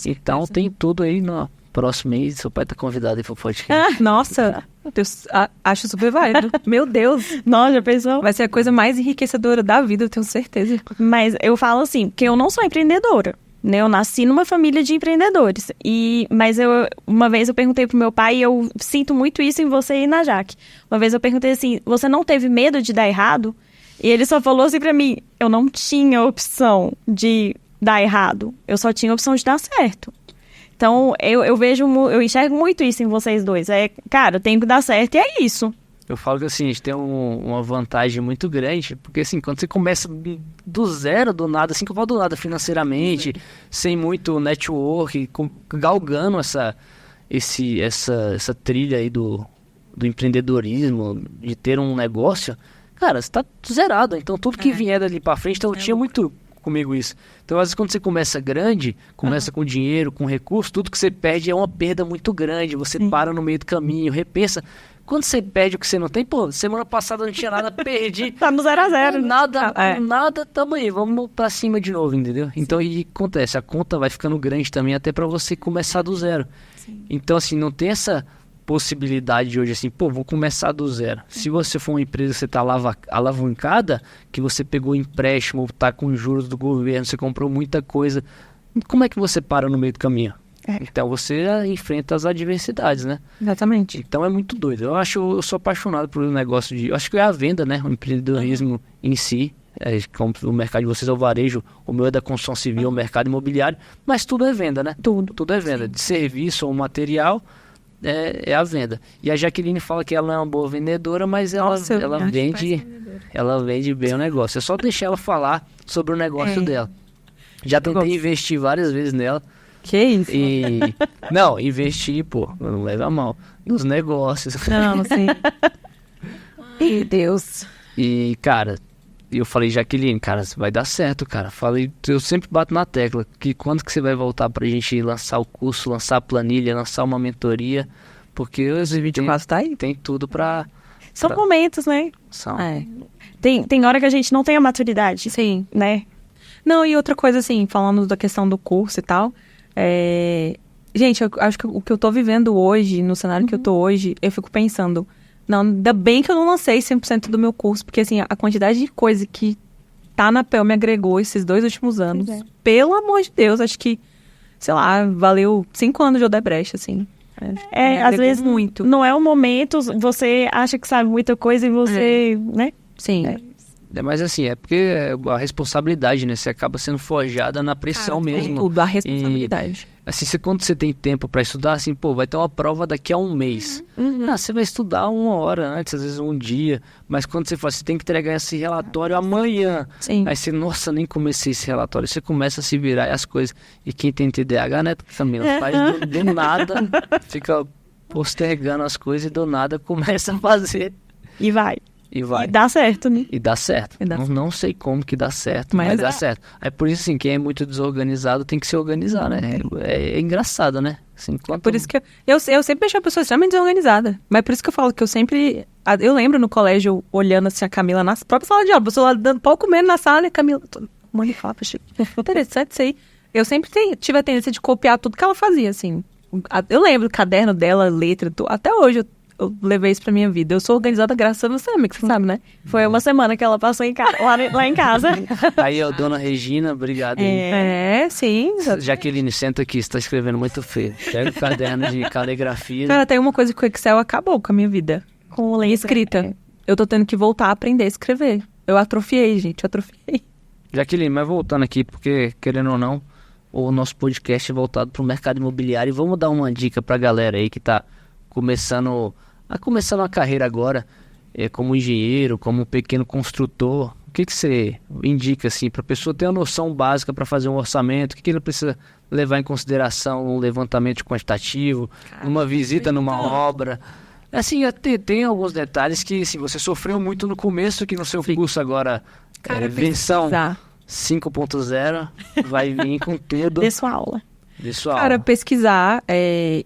Então tem tudo aí no próximo mês. Seu pai tá convidado aí pro podcast. Nossa, acho super válido. Meu Deus. Nossa, já pensou? Vai ser a coisa mais enriquecedora da vida, eu tenho certeza. Mas eu falo assim, porque eu não sou empreendedora, né? Eu nasci numa família de empreendedores. Mas uma vez eu perguntei pro meu pai, e eu sinto muito isso em você e na Jaque. Uma vez eu perguntei assim, você não teve medo de dar errado? E ele só falou assim pra mim, eu não tinha opção de dar errado, eu só tinha a opção de dar certo. Então, eu enxergo muito isso em vocês dois. Cara, eu tenho que dar certo e é isso. Eu falo que assim, a gente tem uma vantagem muito grande, porque assim, quando você começa do zero, do nada, assim que eu falo do nada financeiramente, sem muito network, galgando essa trilha aí do empreendedorismo, de ter um negócio, cara, você tá zerado. Então tudo que vier dali pra frente, então eu tinha muito comigo isso. Então às vezes quando você começa grande, começa com dinheiro, com recurso, tudo que você perde é uma perda muito grande, você para no meio do caminho, repensa. Quando você perde o que você não tem, pô, semana passada não tinha nada, perdi. Tá no 0 a 0. Nada, tamo aí, vamos pra cima de novo, entendeu? Então, e acontece, a conta vai ficando grande também, até pra você começar do zero. Sim. Então, assim, não tem essa possibilidade de hoje, assim, pô, vou começar do zero. Se você for uma empresa que você tá alavancada, que você pegou empréstimo, tá com juros do governo, você comprou muita coisa, como é que você para no meio do caminho? Então você enfrenta as adversidades, né? Exatamente. Então é muito doido. Eu sou apaixonado por um negócio eu acho que é a venda, né? O empreendedorismo em si. Como o mercado de vocês é o varejo, o meu é da construção civil, o mercado imobiliário, mas tudo é venda, né? Tudo é venda. De serviço ou material, é a venda. E a Jaqueline fala que ela não é uma boa vendedora, mas ela vende bem o negócio. É só deixar ela falar sobre o negócio dela. Já tentei investir várias vezes nela. Que isso? Não, investir, pô, não leva a mal. Nos negócios. Não, sim. Meu Deus. E, cara, eu falei, Jaqueline, cara, vai dar certo, cara. Eu sempre bato na tecla que quando que você vai voltar pra gente lançar o curso, lançar a planilha, lançar uma mentoria, porque os 2024 tá aí. Tem tudo pra... São momentos, né? São. Tem hora que a gente não tem a maturidade. Sim. Né? Não, e outra coisa, assim, falando da questão do curso e tal, gente, eu acho que o que eu tô vivendo hoje, no cenário que eu tô hoje, eu fico pensando, não, ainda bem que eu não lancei 100% do meu curso, porque assim, a quantidade de coisa que tá na PEL me agregou esses 2 últimos anos, pelo amor de Deus, acho que, sei lá, valeu 5 anos de Odebrecht, assim. Às vezes muito. Não é o momento, você acha que sabe muita coisa e você, né? Sim. Mas assim, é porque a responsabilidade, né? Você acaba sendo forjada na pressão mesmo. Tudo, a responsabilidade. Assim, quando você tem tempo para estudar, assim, pô, vai ter uma prova daqui a um mês. Você vai estudar 1 hora antes, às vezes um dia. Mas quando você fala, você tem que entregar esse relatório amanhã. Sim. Aí você, nossa, nem comecei esse relatório. Você começa a se virar e as coisas. E quem tem TDAH, né, Camila, faz do nada, fica postergando as coisas e do nada começa a fazer. E vai. E vai. E dá certo, né? E dá certo. E dá Não sei como que dá certo, Mas mas dá. dá certo. É por isso, assim, quem é muito desorganizado tem que se organizar, né? É engraçado, né? Assim, Por isso que eu sempre achei a pessoa extremamente desorganizada. Mas por isso que eu falo que eu sempre... Eu lembro no colégio, olhando assim a Camila na própria sala de aula. A pessoa lá dando pau comendo na sala e a Camila... Mãe, fala, achei interessante isso aí. Eu sempre tive a tendência de copiar tudo que ela fazia, assim. Eu lembro do caderno dela, letra, até hoje eu levei isso pra minha vida. Eu sou organizada graças a você, amigo, você sabe, né? Foi uma semana que ela passou lá em casa. Aí, ó, dona Regina, obrigado. Hein? Sim. Jaqueline, senta aqui, você tá escrevendo muito feio. Pega o caderno de caligrafia. Cara, tem uma coisa que o Excel acabou com a minha vida. Com letra. Escrita. Eu tô tendo que voltar a aprender a escrever. Eu atrofiei, gente, Jaqueline, mas voltando aqui, porque, querendo ou não, o nosso podcast é voltado pro mercado imobiliário. E vamos dar uma dica pra galera aí que tá começando a carreira agora, como engenheiro, como pequeno construtor. O que você indica, assim, pra pessoa ter uma noção básica para fazer um orçamento? O que ele precisa levar em consideração num levantamento quantitativo, numa visita numa obra? Assim, tem alguns detalhes que, assim, você sofreu muito no começo, que no seu curso agora, versão 5.0, vai vir com tudo. Dê sua aula. Cara, pesquisar,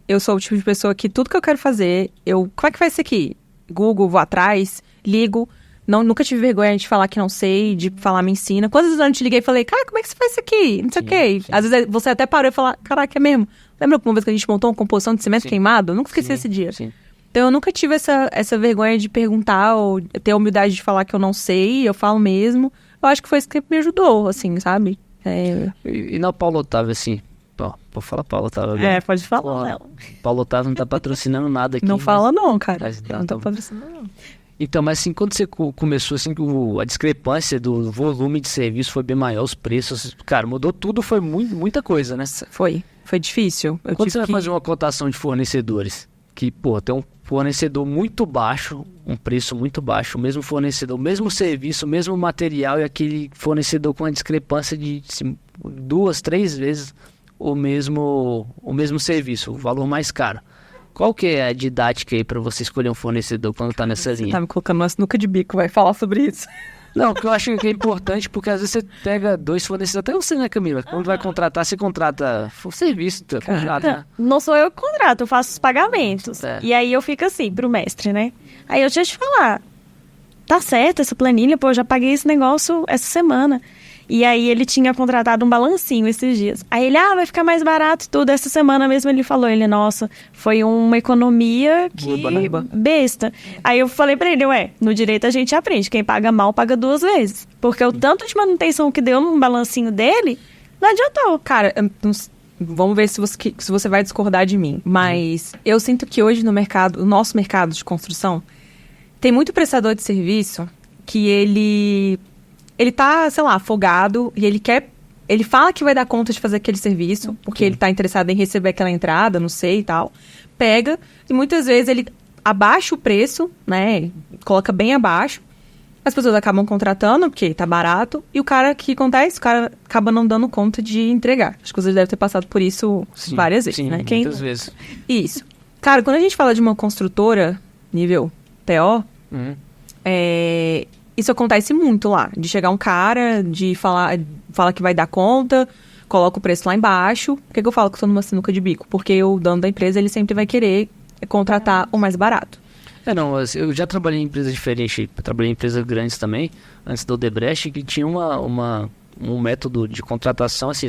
eu sou o tipo de pessoa que tudo que eu quero fazer, como é que faz isso aqui? Google, vou atrás, ligo, nunca tive vergonha de falar que não sei, de falar me ensina. Quantas vezes eu não te liguei e falei, cara, como é que você faz isso aqui? Não sei o quê. Às vezes você até parou e falou, caraca, é mesmo? Lembra uma vez que a gente montou uma composição de cimento queimado? Eu nunca esqueci esse dia. Sim. Então eu nunca tive essa vergonha de perguntar ou ter a humildade de falar que eu não sei, eu falo mesmo. Eu acho que foi isso que me ajudou, assim, sabe? E na Paulo Otávio, assim, pode falar Paulo Otávio. Pode falar. Paulo Otávio não tá patrocinando nada aqui. Não fala não, cara. Mas Não tá patrocinando não. Então, mas assim, quando você começou, assim, a discrepância do volume de serviço foi bem maior, os preços, cara, mudou tudo, foi muita coisa, né? Foi difícil. Quando você vai fazer uma cotação de fornecedores, que, tem um fornecedor muito baixo, um preço muito baixo, o mesmo fornecedor, o mesmo serviço, o mesmo material, e aquele fornecedor com uma discrepância de 2, 3 vezes o mesmo serviço, o valor mais caro. Qual que é a didática aí pra você escolher um fornecedor quando tá nessa linha? Você tá me colocando uma sinuca de bico, vai falar sobre isso. Não, porque eu acho que é importante, porque às vezes você pega 2 fornecedores, até você, né, Camila? Quando vai contratar, você contrata o serviço, contrata. Não sou eu que contrato, eu faço os pagamentos. É. E aí eu fico assim, pro mestre, né? Aí eu tinha te falar, tá certo essa planilha, eu já paguei esse negócio essa semana. E aí ele tinha contratado um balancinho esses dias. Aí ele, vai ficar mais barato tudo. Essa semana mesmo ele falou, nossa, foi uma economia que... besta. Aí eu falei pra ele, no direito a gente aprende, quem paga mal paga 2 vezes. Porque o tanto de manutenção que deu num balancinho dele, não adiantou. Cara, vamos ver se você vai discordar de mim. Mas eu sinto que hoje no nosso mercado de construção, tem muito prestador de serviço que ele tá, sei lá, afogado e ele fala que vai dar conta de fazer aquele serviço, porque ele tá interessado em receber aquela entrada, não sei e tal. Pega, e muitas vezes ele abaixa o preço, né, coloca bem abaixo. As pessoas acabam contratando, porque tá barato, e o cara, que acontece? O cara acaba não dando conta de entregar. Acho que vocês devem ter passado por isso várias vezes, sim, né? Muitas vezes. Isso. Cara, quando a gente fala de uma construtora, nível PO, isso acontece muito lá, de chegar um cara, de falar que vai dar conta, coloca o preço lá embaixo. Por que eu falo que eu tô numa sinuca de bico? Porque o dono da empresa, ele sempre vai querer contratar o mais barato. Eu já trabalhei em empresas diferentes, trabalhei em empresas grandes também, antes do Odebrecht, que tinha um método de contratação, assim,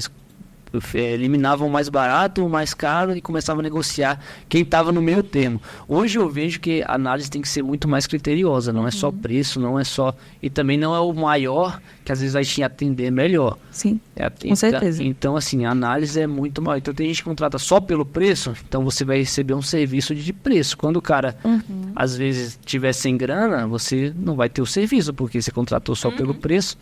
eliminavam o mais barato, o mais caro e começavam a negociar quem estava no meio termo. Hoje eu vejo que a análise tem que ser muito mais criteriosa, não é só preço, não é só... E também não é o maior, que às vezes vai te atender melhor. Sim, com certeza. Então, assim, a análise é muito maior. Então, tem gente que contrata só pelo preço, então você vai receber um serviço de preço. Quando o cara, às vezes, tiver sem grana, você não vai ter o serviço, porque você contratou só pelo preço.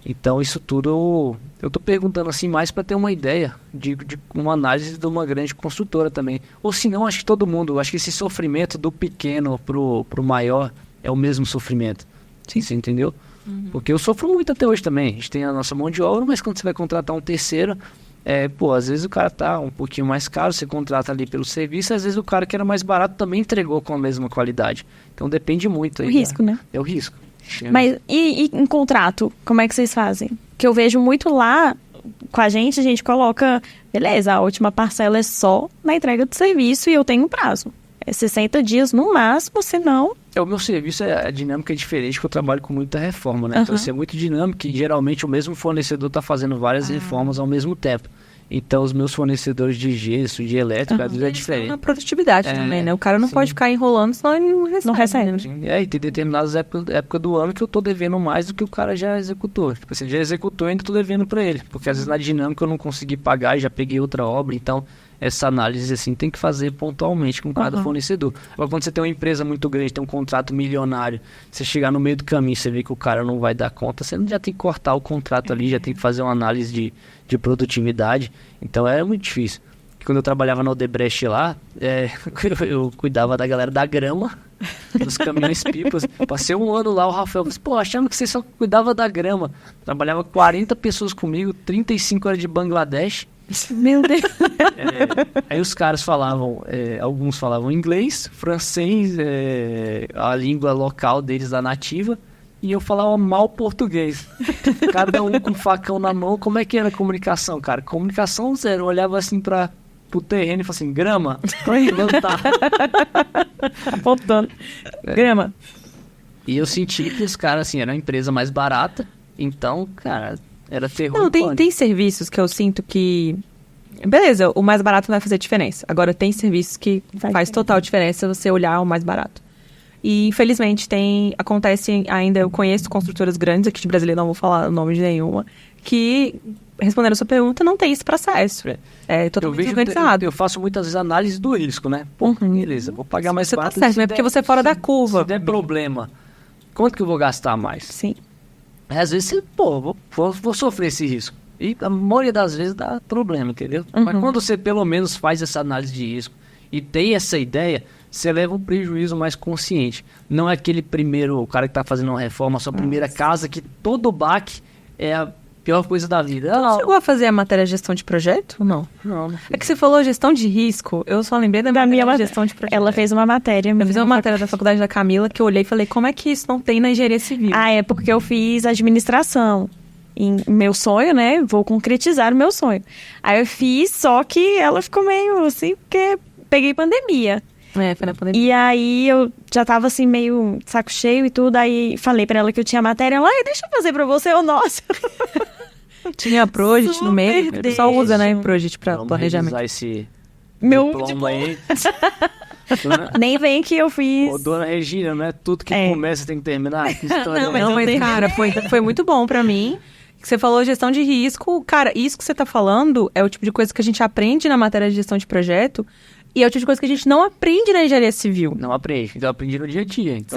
Então, isso tudo eu tô perguntando assim mais para ter uma ideia de uma análise de uma grande construtora também. Ou se não, acho que todo mundo, acho que esse sofrimento do pequeno pro maior é o mesmo sofrimento. Sim. Você entendeu? Porque eu sofro muito até hoje também. A gente tem a nossa mão de obra, mas quando você vai contratar um terceiro, às vezes o cara tá um pouquinho mais caro, você contrata ali pelo serviço, às vezes o cara que era mais barato também entregou com a mesma qualidade. Então depende muito. O aí, risco, né? É o risco. Mas e em contrato, como é que vocês fazem? Que eu vejo muito lá com a gente coloca, beleza, a última parcela é só na entrega do serviço e eu tenho um prazo. É 60 dias no máximo, senão... O meu serviço, a dinâmica é diferente, porque eu trabalho com muita reforma, né? Então, isso é muito dinâmico e geralmente o mesmo fornecedor está fazendo várias reformas ao mesmo tempo. Então, os meus fornecedores de gesso, de elétrico, às vezes é diferente. Na produtividade também, né? O cara não pode ficar enrolando, senão ele não recebe. Né? Sim. E tem determinadas épocas do ano que eu tô devendo mais do que o cara já executou. Tipo assim, já executou e ainda tô devendo para ele. Porque às vezes na dinâmica eu não consegui pagar e já peguei outra obra. Então, essa análise assim tem que fazer pontualmente com cada fornecedor. Agora, quando você tem uma empresa muito grande, tem um contrato milionário, você chegar no meio do caminho, você vê que o cara não vai dar conta, você já tem que cortar o contrato ali, já tem que fazer uma análise de produtividade. Então é muito difícil. Quando eu trabalhava na Odebrecht lá, eu cuidava da galera da grama, dos caminhões pipas. Passei um ano lá, o Rafael falou assim, pô, achando que você só cuidava da grama. Trabalhava 40 pessoas comigo, 35 era de Bangladesh. Meu Deus. Aí os caras falavam, alguns falavam inglês, francês, a língua local deles, da nativa, e eu falava mal português. Cada um com facão na mão. Como é que era a comunicação, cara? Comunicação zero. Eu olhava assim pro terreno e falava assim, grama, plantar. Apontando. Grama. E eu senti que os caras, assim, era uma empresa mais barata, então, cara, era terror. Não, tem serviços que eu sinto que... Beleza, o mais barato não vai fazer diferença. Agora, tem serviços que faz total diferença você olhar o mais barato. E, infelizmente, acontece ainda, eu conheço construtoras grandes aqui de Brasília, não vou falar o nome de nenhuma, que, respondendo a sua pergunta, não tem esse processo. É totalmente organizado. Eu faço muitas vezes análise do risco, né? Pô, beleza, vou pagar mais barato. Tá certo, mas é porque você é fora da curva. Se der problema, quanto que eu vou gastar mais? Sim. Às vezes, vou sofrer esse risco. E a maioria das vezes dá problema, entendeu? Mas quando você pelo menos faz essa análise de risco e tem essa ideia, você leva um prejuízo mais consciente. Não é aquele o cara que está fazendo uma reforma, a sua primeira casa, que todo baque é a pior coisa da vida. Você chegou a fazer a matéria de gestão de projeto? Não. É que você falou gestão de risco, eu só lembrei da minha gestão de projeto. Ela fez uma matéria. Eu fiz uma matéria da faculdade da Camila que eu olhei e falei, como é que isso não tem na engenharia civil? É porque eu fiz administração. Em meu sonho, né? Vou concretizar o meu sonho. Aí eu fiz, só que ela ficou meio assim, porque peguei pandemia. Foi na pandemia. E aí eu já tava assim, meio saco cheio e tudo. Aí falei pra ela que eu tinha matéria. Ela, deixa eu fazer pra você. Nossa. Tinha Project no meio. O pessoal usa, né? Project pra planejamento. Vamos esse Meu diploma aí. Nem vem que eu fiz. Ô, dona Regina, não é tudo que começa tem que terminar? Que história Mas cara, foi muito bom pra mim. Você falou gestão de risco. Cara, isso que você tá falando é o tipo de coisa que a gente aprende na matéria de gestão de projeto e é o tipo de coisa que a gente não aprende na engenharia civil. Não aprende. Então eu aprendi no dia a dia. Então,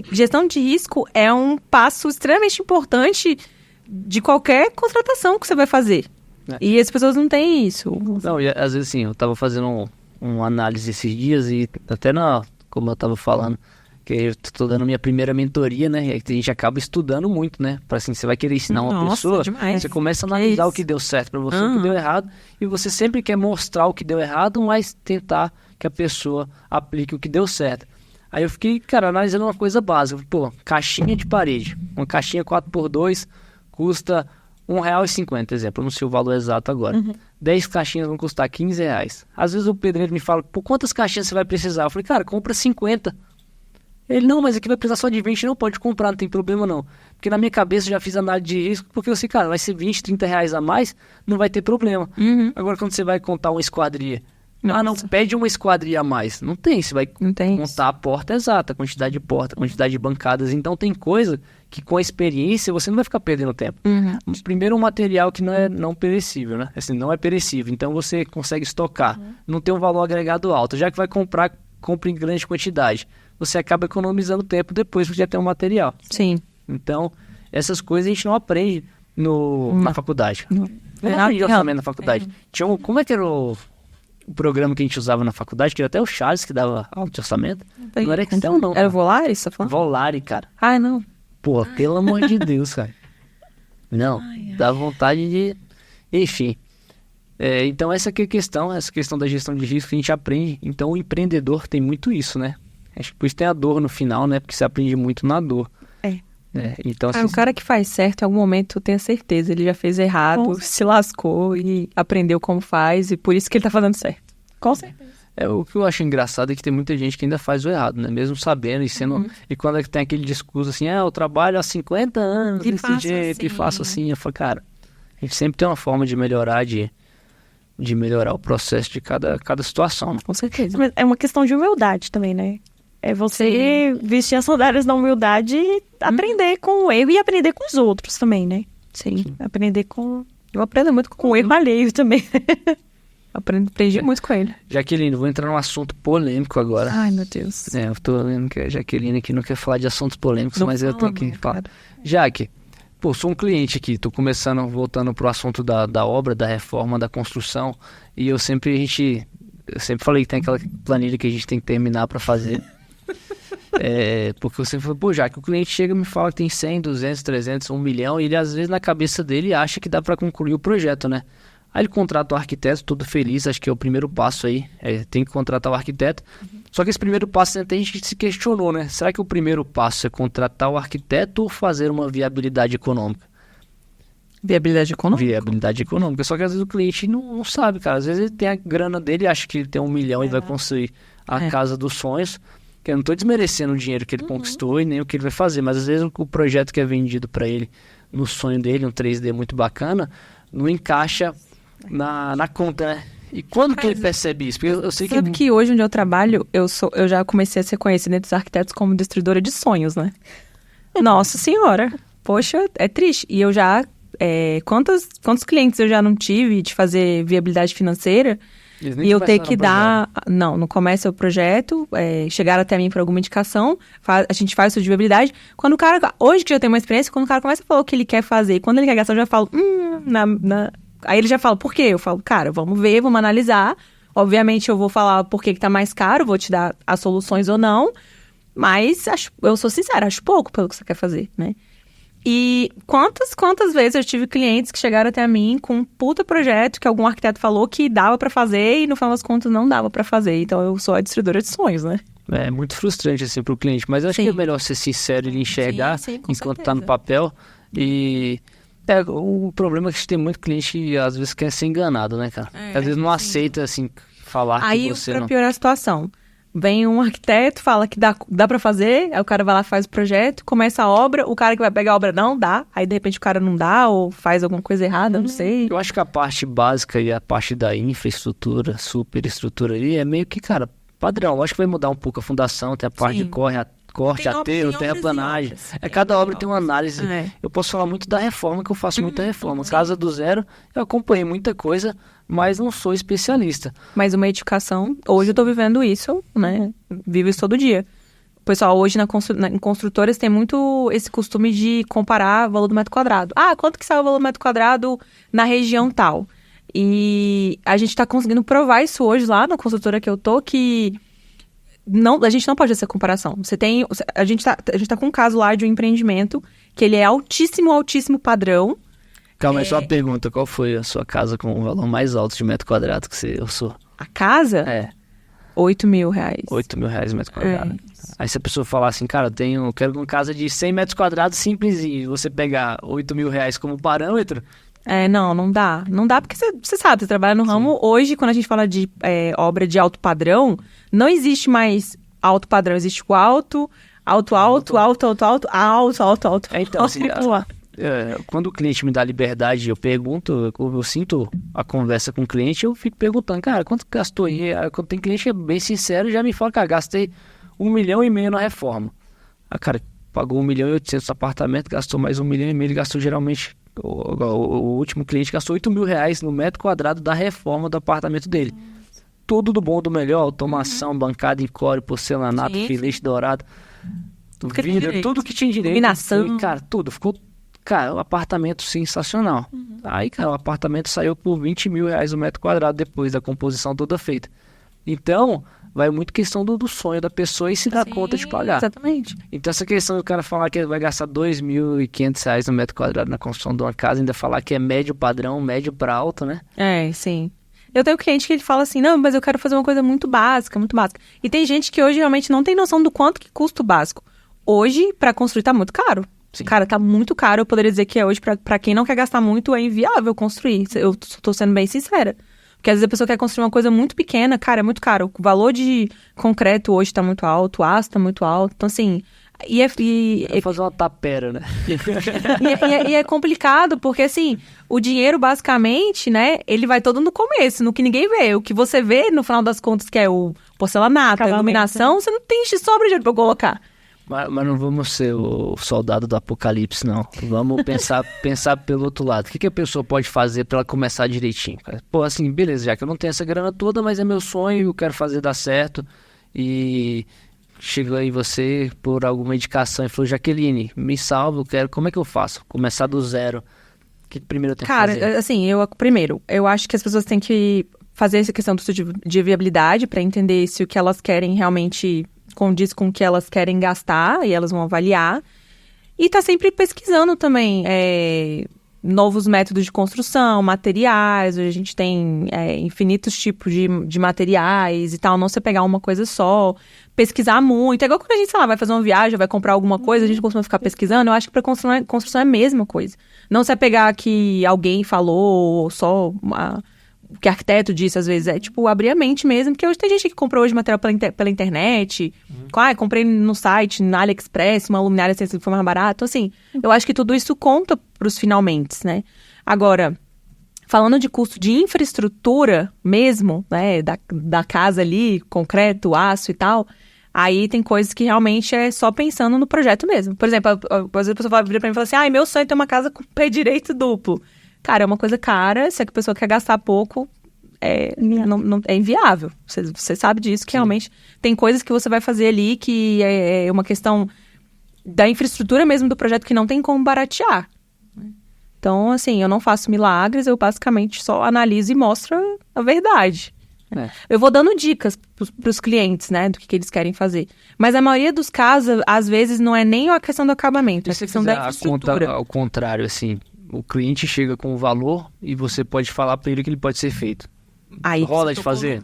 Gestão de risco é um passo extremamente importante de qualquer contratação que você vai fazer. E as pessoas não têm isso. Não, e às vezes assim, eu tava fazendo uma análise esses dias e até como eu tava falando, que eu tô dando minha primeira mentoria, né? E a gente acaba estudando muito, né? Pra assim, você vai querer ensinar uma pessoa, demais. Você começa a analisar o que deu certo pra você, o que deu errado, e você sempre quer mostrar o que deu errado, mas tentar que a pessoa aplique o que deu certo. Aí eu fiquei, cara, analisando uma coisa básica. Pô, caixinha de parede. Uma caixinha 4x2 custa R$1,50, exemplo. Eu não sei o valor exato agora. 10 caixinhas vão custar R$15. Às vezes o pedreiro me fala, pô, quantas caixinhas você vai precisar? Eu falei, cara, compra 50. Ele, não, mas aqui vai precisar só de 20. Não, pode comprar, não tem problema não. Porque na minha cabeça eu já fiz análise de risco, porque eu sei, cara, vai ser 20, R$30 a mais, não vai ter problema. Agora quando você vai contar uma esquadria, não, pede uma esquadria a mais. Não tem, você vai contar a porta exata, a quantidade de porta, a quantidade de bancadas. Então tem coisa que com a experiência você não vai ficar perdendo tempo. Primeiro, um material que não perecível, né? Assim, não é perecível, então você consegue estocar. Não tem um valor agregado alto. Já que vai compra em grande quantidade. Você acaba economizando tempo depois porque já tem um material. Sim. Então, Essas coisas a gente não aprende na faculdade. Não aprendi orçamento na faculdade. Como é que era o programa que a gente usava na faculdade? Que era até o Charles que dava aula de orçamento. Não era Excel, não. Era o Volare, você tá falando? Volare, cara. Ah, não. Pô, pelo amor de Deus, cara. Não, dá vontade de... Enfim. Então essa que é a questão, essa questão da gestão de risco que a gente aprende. Então o empreendedor tem muito isso, né? Acho que por isso tem a dor no final, né? Porque você aprende muito na dor. Então, o cara que faz certo, em algum momento, eu tenho certeza, ele já fez errado, se lascou e aprendeu como faz, e por isso que ele tá fazendo certo. Com certeza. O que eu acho engraçado é que tem muita gente que ainda faz o errado, né? Mesmo sabendo e sendo... E quando é que tem aquele discurso assim, eu trabalho há 50 anos desse jeito e faço assim. Eu falo, cara, a gente sempre tem uma forma de melhorar, de melhorar o processo de cada situação. Né? Com certeza. Mas é uma questão de humildade também, né? É você vestir as sandálias da humildade e aprender com o erro e aprender com os outros também, né? Sim. Aprender com... Eu aprendo muito com o erro alheio também. Aprendi muito com ele. Jaqueline, vou entrar num assunto polêmico agora. Ai, meu Deus. Eu tô vendo que a Jaqueline aqui não quer falar de assuntos polêmicos, mas eu tenho que falar. Jaque, sou um cliente aqui, tô voltando pro assunto da obra, da reforma, da construção, e eu sempre falei que tem aquela planilha que a gente tem que terminar para fazer. Porque eu sempre falo, Jaque, o cliente chega e me fala que tem 100, 200, 300, 1 milhão, e ele às vezes na cabeça dele acha que dá para concluir o projeto, né? Aí ele contrata o arquiteto, todo feliz, acho que é o primeiro passo aí, tem que contratar o arquiteto. Só que esse primeiro passo até a gente se questionou, né? Será que o primeiro passo é contratar o arquiteto ou fazer uma viabilidade econômica? Viabilidade econômica? Viabilidade econômica, só que às vezes o cliente não sabe, cara. Às vezes ele tem a grana dele, acha que ele tem 1 milhão e vai construir a casa dos sonhos. Que eu não estou desmerecendo o dinheiro que ele conquistou e nem o que ele vai fazer, mas às vezes o projeto que é vendido para ele, no sonho dele, um 3D muito bacana, não encaixa na conta, né? E quando que ele percebe isso? Porque eu sei Sabe que hoje onde eu trabalho, eu já comecei a ser conhecida entre os arquitetos como destruidora de sonhos, né? Nossa senhora, poxa, é triste. E eu já, quantos clientes eu já não tive de fazer viabilidade financeira e eu ter que dar... Não, no começo é o projeto, chegaram até mim por alguma indicação, a gente faz isso de viabilidade. Quando o cara, hoje que eu tenho uma experiência, quando o cara começa a falar o que ele quer fazer, quando ele quer gastar, eu já falo, Aí ele já fala, por quê? Eu falo, cara, vamos ver, vamos analisar. Obviamente eu vou falar por que tá mais caro, vou te dar as soluções ou não. Mas eu sou sincera, acho pouco pelo que você quer fazer, né? E quantas vezes eu tive clientes que chegaram até mim com um puta projeto que algum arquiteto falou que dava pra fazer e no final das contas não dava pra fazer. Então eu sou a destruidora de sonhos, né? É muito frustrante assim pro cliente, mas eu acho que é melhor ser sincero e enxergar enquanto tá no papel. E o problema é que tem muito cliente que às vezes quer ser enganado, né, cara? Às vezes não aceita assim falar aí, que você pra não... piorar a situação, vem um arquiteto, fala que dá pra fazer, aí o cara vai lá, faz o projeto, começa a obra, o cara que vai pegar a obra não dá, aí de repente o cara não dá ou faz alguma coisa errada, eu não sei. Eu acho que a parte básica e a parte da infraestrutura, superestrutura ali, é meio que, cara, padrão. Lógico que vai mudar um pouco a fundação, tem a parte de corte, aterro, terraplanagem. Cada obra tem uma análise. Eu posso falar muito da reforma, que eu faço muita reforma. Casa do zero, eu acompanhei muita coisa, mas não sou especialista. Mas uma edificação, hoje eu tô vivendo isso, né? Vivo isso todo dia. O pessoal hoje em construtoras tem muito esse costume de comparar o valor do metro quadrado. Quanto que sai o valor do metro quadrado na região tal? E a gente tá conseguindo provar isso hoje lá na construtora que eu tô, que a gente não pode fazer essa comparação. A gente tá com um caso lá de um empreendimento que ele é altíssimo padrão. Calma, é só uma pergunta. Qual foi a sua casa com o valor mais alto de metro quadrado que você usou? A casa? R$8 mil. R$8 mil metro quadrado. Aí se a pessoa falar assim, cara, eu quero uma casa de 100 metros quadrados simples e você pegar R$8 mil como parâmetro... Não dá. Não dá porque você sabe, você trabalha no ramo. Hoje, quando a gente fala de obra de alto padrão, não existe mais alto padrão. Existe o alto. Então, assim, quando o cliente me dá liberdade, eu pergunto, eu sinto a conversa com o cliente, eu fico perguntando, cara, quanto gastou aí? Quando tem cliente que é bem sincero, já me fala, cara, gastei R$1,5 milhão na reforma. Cara, pagou 1.800.000 no apartamento, gastou mais R$1,5 milhão, ele gastou geralmente... O último cliente gastou R$8 mil no metro quadrado da reforma do apartamento dele. Tudo do bom, do melhor, automação, bancada em cobre, porcelanato, filete dourado, vidro, tudo que tinha direito. Iluminação. Cara, tudo, ficou Cara, o apartamento sensacional. Aí, cara, o apartamento saiu por R$ 20.000 o metro quadrado depois da composição toda feita. Então, vai muito questão do sonho da pessoa e se dar conta de pagar. Exatamente. Então, essa questão do cara falar que vai gastar R$ 2.500 no metro quadrado na construção de uma casa, ainda falar que é médio padrão, médio para alto, né? É, sim. Eu tenho cliente que ele fala assim, não, mas eu quero fazer uma coisa muito básica, muito básica. E tem gente que hoje realmente não tem noção do quanto que custa o básico. Hoje, para construir, tá muito caro. Sim. Cara, tá muito caro. Eu poderia dizer que hoje, pra quem não quer gastar muito, é inviável construir. Eu tô sendo bem sincera. Porque às vezes a pessoa quer construir uma coisa muito pequena, cara, é muito caro. O valor de concreto hoje tá muito alto, o aço tá muito alto. Então, assim... Vai fazer uma tapera, né? E é complicado, porque assim, o dinheiro basicamente, né, ele vai todo no começo, no que ninguém vê. O que você vê, no final das contas, que é o porcelanato, a iluminação, você não tem sobra de dinheiro pra colocar. Mas não vamos ser o soldado do apocalipse, não. Vamos pensar pelo outro lado. O que a pessoa pode fazer pra ela começar direitinho? Pô, assim, beleza, já que eu não tenho essa grana toda, mas é meu sonho, eu quero fazer dar certo. E... chegou aí você por alguma indicação e falou, Jaqueline, me salva, como é que eu faço? Começar do zero. O que primeiro eu tenho que fazer? Cara, assim, eu acho que as pessoas têm que fazer essa questão do estudo de viabilidade para entender se o que elas querem realmente condiz com o que elas querem gastar e elas vão avaliar. E tá sempre pesquisando também novos métodos de construção, materiais. Hoje a gente tem infinitos tipos de materiais e tal. Não você pegar uma coisa só, pesquisar muito. É igual quando a gente, sei lá, vai fazer uma viagem, vai comprar alguma coisa, a gente costuma ficar pesquisando. Eu acho que para construção é a mesma coisa. Não se apegar que alguém falou, ou só o que arquiteto disse, às vezes, é tipo abrir a mente mesmo, porque hoje tem gente que comprou hoje material pela internet, comprei no site, na AliExpress, uma luminária assim, foi mais barato. Então, assim, eu acho que tudo isso conta pros finalmente, né? Agora, falando de custo de infraestrutura mesmo, né, da casa ali, concreto, aço e tal, aí tem coisas que realmente é só pensando no projeto mesmo. Por exemplo, às vezes a pessoa vira pra mim e fala assim, meu sonho é ter uma casa com pé direito duplo. Cara, é uma coisa cara, se a pessoa quer gastar pouco, não é inviável. Você sabe disso, que realmente tem coisas que você vai fazer ali que é uma questão da infraestrutura mesmo do projeto que não tem como baratear. Então, assim, eu não faço milagres, eu basicamente só analiso e mostro a verdade. Eu vou dando dicas para os clientes, né, do que eles querem fazer. Mas a maioria dos casos, às vezes, não é nem a questão do acabamento, é a questão da infraestrutura. Ao contrário, assim... o cliente chega com o valor e você pode falar para ele que ele pode ser feito. Aí, rola de fazer?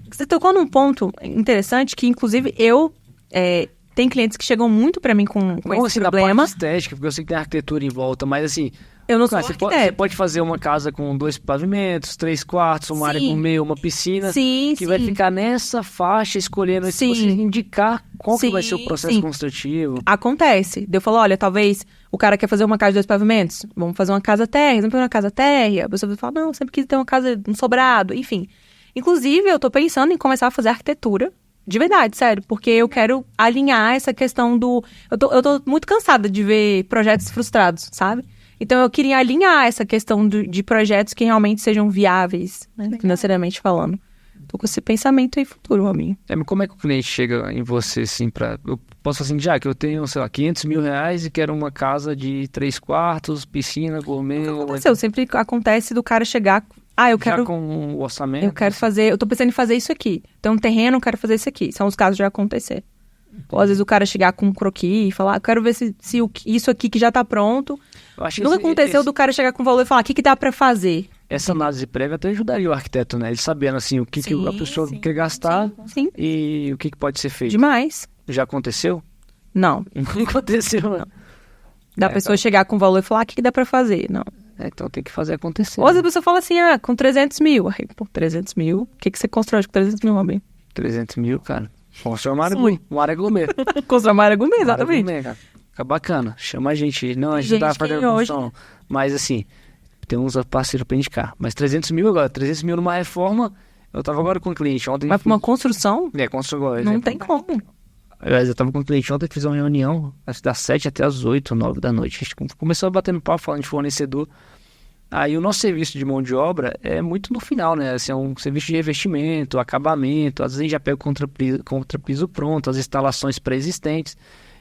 Você tocou num ponto interessante que, inclusive, tem clientes que chegam muito para mim com esse problema. Da parte estética, porque eu sei que tem arquitetura em volta, mas assim... eu não sou arquiteto. Você pode fazer uma casa com 2 pavimentos, 3 quartos, uma área gourmet, uma piscina, que vai ficar nessa faixa, escolhendo se você indicar qual que vai ser o processo construtivo. Acontece. Eu falo, olha, talvez o cara quer fazer uma casa de 2 pavimentos, vamos fazer uma casa térrea, vamos fazer uma casa térrea. A pessoa fala, não, sempre quis ter uma casa, um sobrado, enfim. Inclusive, eu tô pensando em começar a fazer arquitetura, de verdade, sério, porque eu quero alinhar essa questão do... Eu tô muito cansada de ver projetos frustrados, sabe? Então, eu queria alinhar essa questão de projetos que realmente sejam viáveis, né, financeiramente falando. Tô com esse pensamento aí futuro, Robinho. Como é que o cliente chega em você, assim, eu posso falar assim, já que eu tenho, sei lá, R$ 500.000 e quero uma casa de 3 quartos, piscina, gourmet... Aconteceu, sempre acontece do cara chegar... eu quero... já com o orçamento? Eu quero fazer... Eu tô pensando em fazer isso aqui. Tem um terreno, eu quero fazer isso aqui. São os casos de acontecer. Ou às vezes o cara chegar com um croquis e falar, eu quero ver se isso aqui que já tá pronto. Nunca aconteceu do cara chegar com valor e falar, o que dá pra fazer? Essa análise prévia até ajudaria o arquiteto, né? Ele sabendo, assim, o que a pessoa quer gastar e o que pode ser feito. Demais. Já aconteceu? Não. Não aconteceu, não. Da pessoa chegar com valor e falar, o que dá pra fazer? Não. Então tem que fazer acontecer. Ou às vezes a pessoa fala assim, com 300 mil. Aí, 300 mil? O que você constrói com 300 mil, Robin? 300 mil, cara. Constrói uma área gourmet. Constrói uma área gourmet, exatamente. Gourmet, cara. Fica bacana. Chama a gente. Não, a gente tá fazendo construção. Mas assim, tem uns parceiros pra indicar. Mas 300 mil agora. 300 mil numa reforma. Eu tava agora com um cliente ontem. Mas pra uma construção? Construção. Não tem como. Eu tava com um cliente ontem, fiz uma reunião das 7 até as 8, 9 da noite. A gente começou a bater no papo, falando de fornecedor. Aí o nosso serviço de mão de obra é muito no final, né? Assim, é um serviço de revestimento, acabamento, às vezes a gente já pega o contrapiso pronto, as instalações pré-existentes.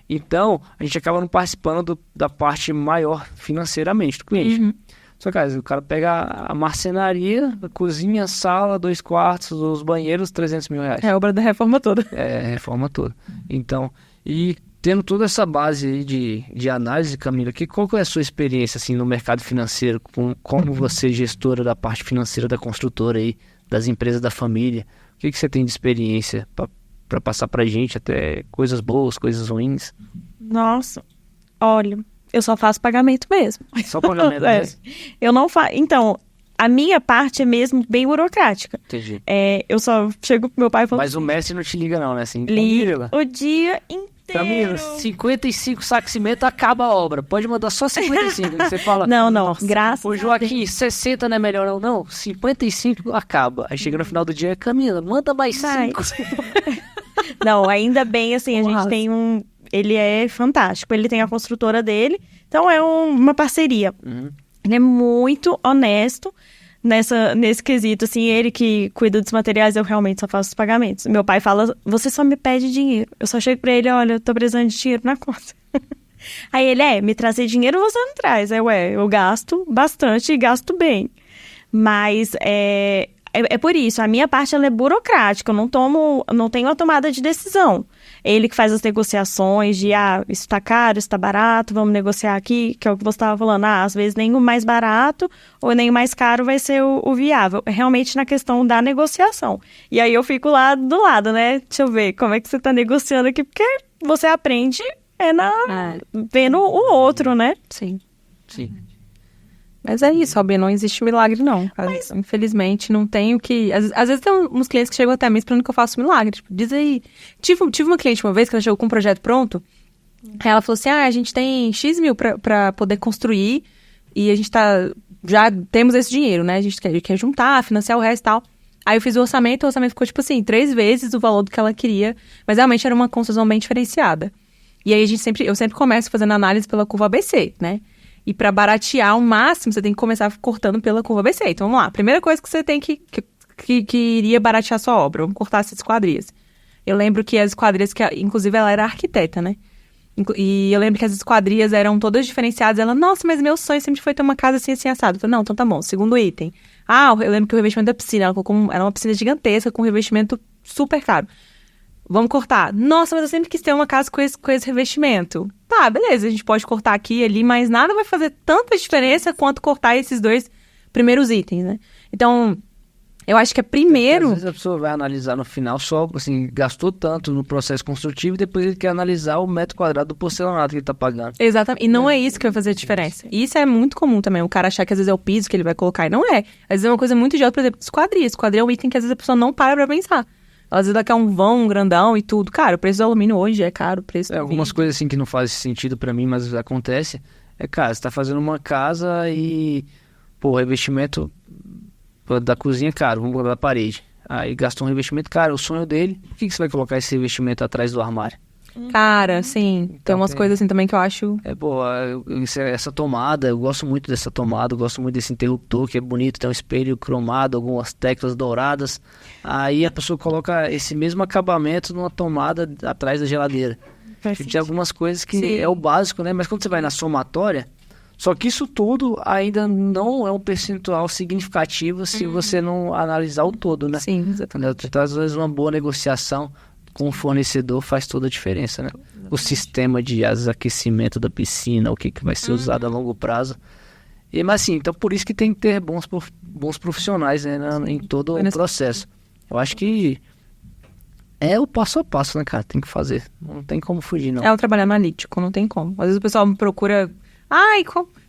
Então, a gente acaba não participando da parte maior financeiramente do cliente. Só que, o cara pega a marcenaria, a cozinha, sala, 2 quartos, os banheiros, 300 mil reais. É a obra da reforma toda. É, a reforma toda. Então, e tendo toda essa base aí de análise, Camila, qual que é a sua experiência assim, no mercado financeiro, como você, gestora da parte financeira da construtora aí, das empresas da família? O que você tem de experiência para passar pra gente, até coisas boas, coisas ruins? Nossa, olha, eu só faço pagamento mesmo. Só pagamento mesmo? Eu não faço. Então, a minha parte é mesmo bem burocrática. Entendi. Eu só chego pro meu pai e falo... Mas o mestre não te liga não, né? Assim, liga o dia inteiro. Camila, 55 sacos de cimento, acaba a obra. Pode mandar só 55. Você fala... Não, graças Ô, Joaquim, 60 não é melhor não? Não, 55 acaba. Aí chega no final do dia, Camila, manda mais 5. Não, ainda bem, assim, a gente tem ele é fantástico. Ele tem a construtora dele, então é uma parceria. Ele é muito honesto nesse quesito, assim, ele que cuida dos materiais, eu realmente só faço os pagamentos. Meu pai fala, você só me pede dinheiro. Eu só chego pra ele, olha, eu tô precisando de dinheiro na conta. Aí ele, me trazer dinheiro você não traz. Eu gasto bastante e gasto bem. Mas é por isso, a minha parte ela é burocrática, eu não tenho a tomada de decisão. Ele que faz as negociações de, isso tá caro, isso tá barato, vamos negociar aqui, que é o que você estava falando, às vezes nem o mais barato ou nem o mais caro vai ser o viável. Realmente na questão da negociação. E aí eu fico lá do lado, né? Deixa eu ver, como é que você tá negociando aqui, porque você aprende vendo o outro, né? Sim. Sim. Mas é isso, Albi, não existe milagre, não. Infelizmente, não tem o que... Às vezes tem uns clientes que chegam até mim esperando que eu faça milagre. Tipo, diz aí... Tive uma cliente uma vez que ela chegou com um projeto pronto. Aí ela falou assim, a gente tem X mil pra poder construir e a gente já temos esse dinheiro, né? A gente quer juntar, financiar o resto e tal. Aí eu fiz o orçamento ficou, tipo assim, 3 vezes o valor do que ela queria. Mas realmente era uma construção bem diferenciada. E aí eu sempre começo fazendo análise pela curva ABC, né? E para baratear ao máximo, você tem que começar cortando pela curva ABC. Então, vamos lá. Primeira coisa que você tem que iria baratear a sua obra. Vamos cortar essas esquadrias. Eu lembro que as esquadrias, inclusive ela era arquiteta, né? E eu lembro que as esquadrias eram todas diferenciadas. Ela, nossa, mas meu sonho sempre foi ter uma casa assim, assim, assado. Eu falei, não, então tá bom. Segundo item. Eu lembro que o revestimento da piscina, ela colocou era uma piscina gigantesca com um revestimento super caro. Vamos cortar. Nossa, mas eu sempre quis ter uma casa com esse revestimento. Tá, beleza, a gente pode cortar aqui e ali, mas nada vai fazer tanta diferença quanto cortar esses 2 primeiros itens, né? Então, eu acho que é primeiro... Às vezes a pessoa vai analisar no final só, assim, gastou tanto no processo construtivo e depois ele quer analisar o metro quadrado do porcelanato que ele tá pagando. Exatamente, e não é isso que vai fazer a diferença. E isso é muito comum também, o cara achar que às vezes é o piso que ele vai colocar, e não é. Às vezes é uma coisa muito idiota, por exemplo, esquadria. Esquadria é um item que às vezes a pessoa não para pra pensar. Às vezes ela quer um vão grandão e tudo. Cara, o preço do alumínio hoje é caro, o preço do algumas coisas assim que não fazem sentido pra mim, mas acontece. Cara, você tá fazendo uma casa e... Pô, o revestimento da cozinha é caro, vamos botar da parede. Aí gastou um revestimento caro, o sonho dele... Por que você vai colocar esse revestimento atrás do armário? Cara, sim. Então, tem umas coisas assim também que eu acho... Essa tomada, eu gosto muito dessa tomada, eu gosto muito desse interruptor, que é bonito, tem um espelho cromado, algumas teclas douradas. Aí a pessoa coloca esse mesmo acabamento numa tomada atrás da geladeira. Tem algumas coisas que é o básico, né? Mas quando você vai na somatória, só que isso tudo ainda não é um percentual significativo se você não analisar o todo, né? Sim, exatamente. Então, às vezes, uma boa negociação com o fornecedor faz toda a diferença, né? O sistema de aquecimento da piscina, o que vai ser usado a longo prazo. Mas assim, então por isso que tem que ter bons profissionais, né, em todo o processo. Eu acho que é o passo a passo, né, cara? Tem que fazer. Não tem como fugir, não. É o trabalho analítico, não tem como. Às vezes o pessoal me procura...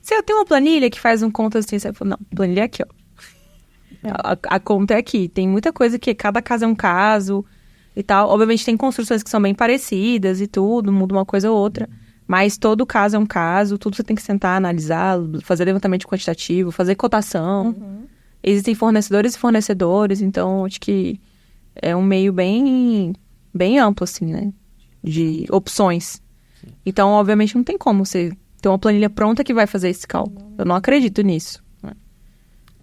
se eu tenho uma planilha que faz um conta assim, você fala, não, planilha é aqui, ó. A conta é aqui. Tem muita coisa que cada caso é um caso... e tal. Obviamente tem construções que são bem parecidas e tudo, muda uma coisa ou outra. Mas todo caso é um caso, tudo você tem que sentar, analisar, fazer levantamento quantitativo, fazer cotação. Existem fornecedores e fornecedores, então acho que é um meio bem amplo, assim, né? De opções. Então, obviamente, não tem como você ter uma planilha pronta que vai fazer esse cálculo. Eu não acredito nisso.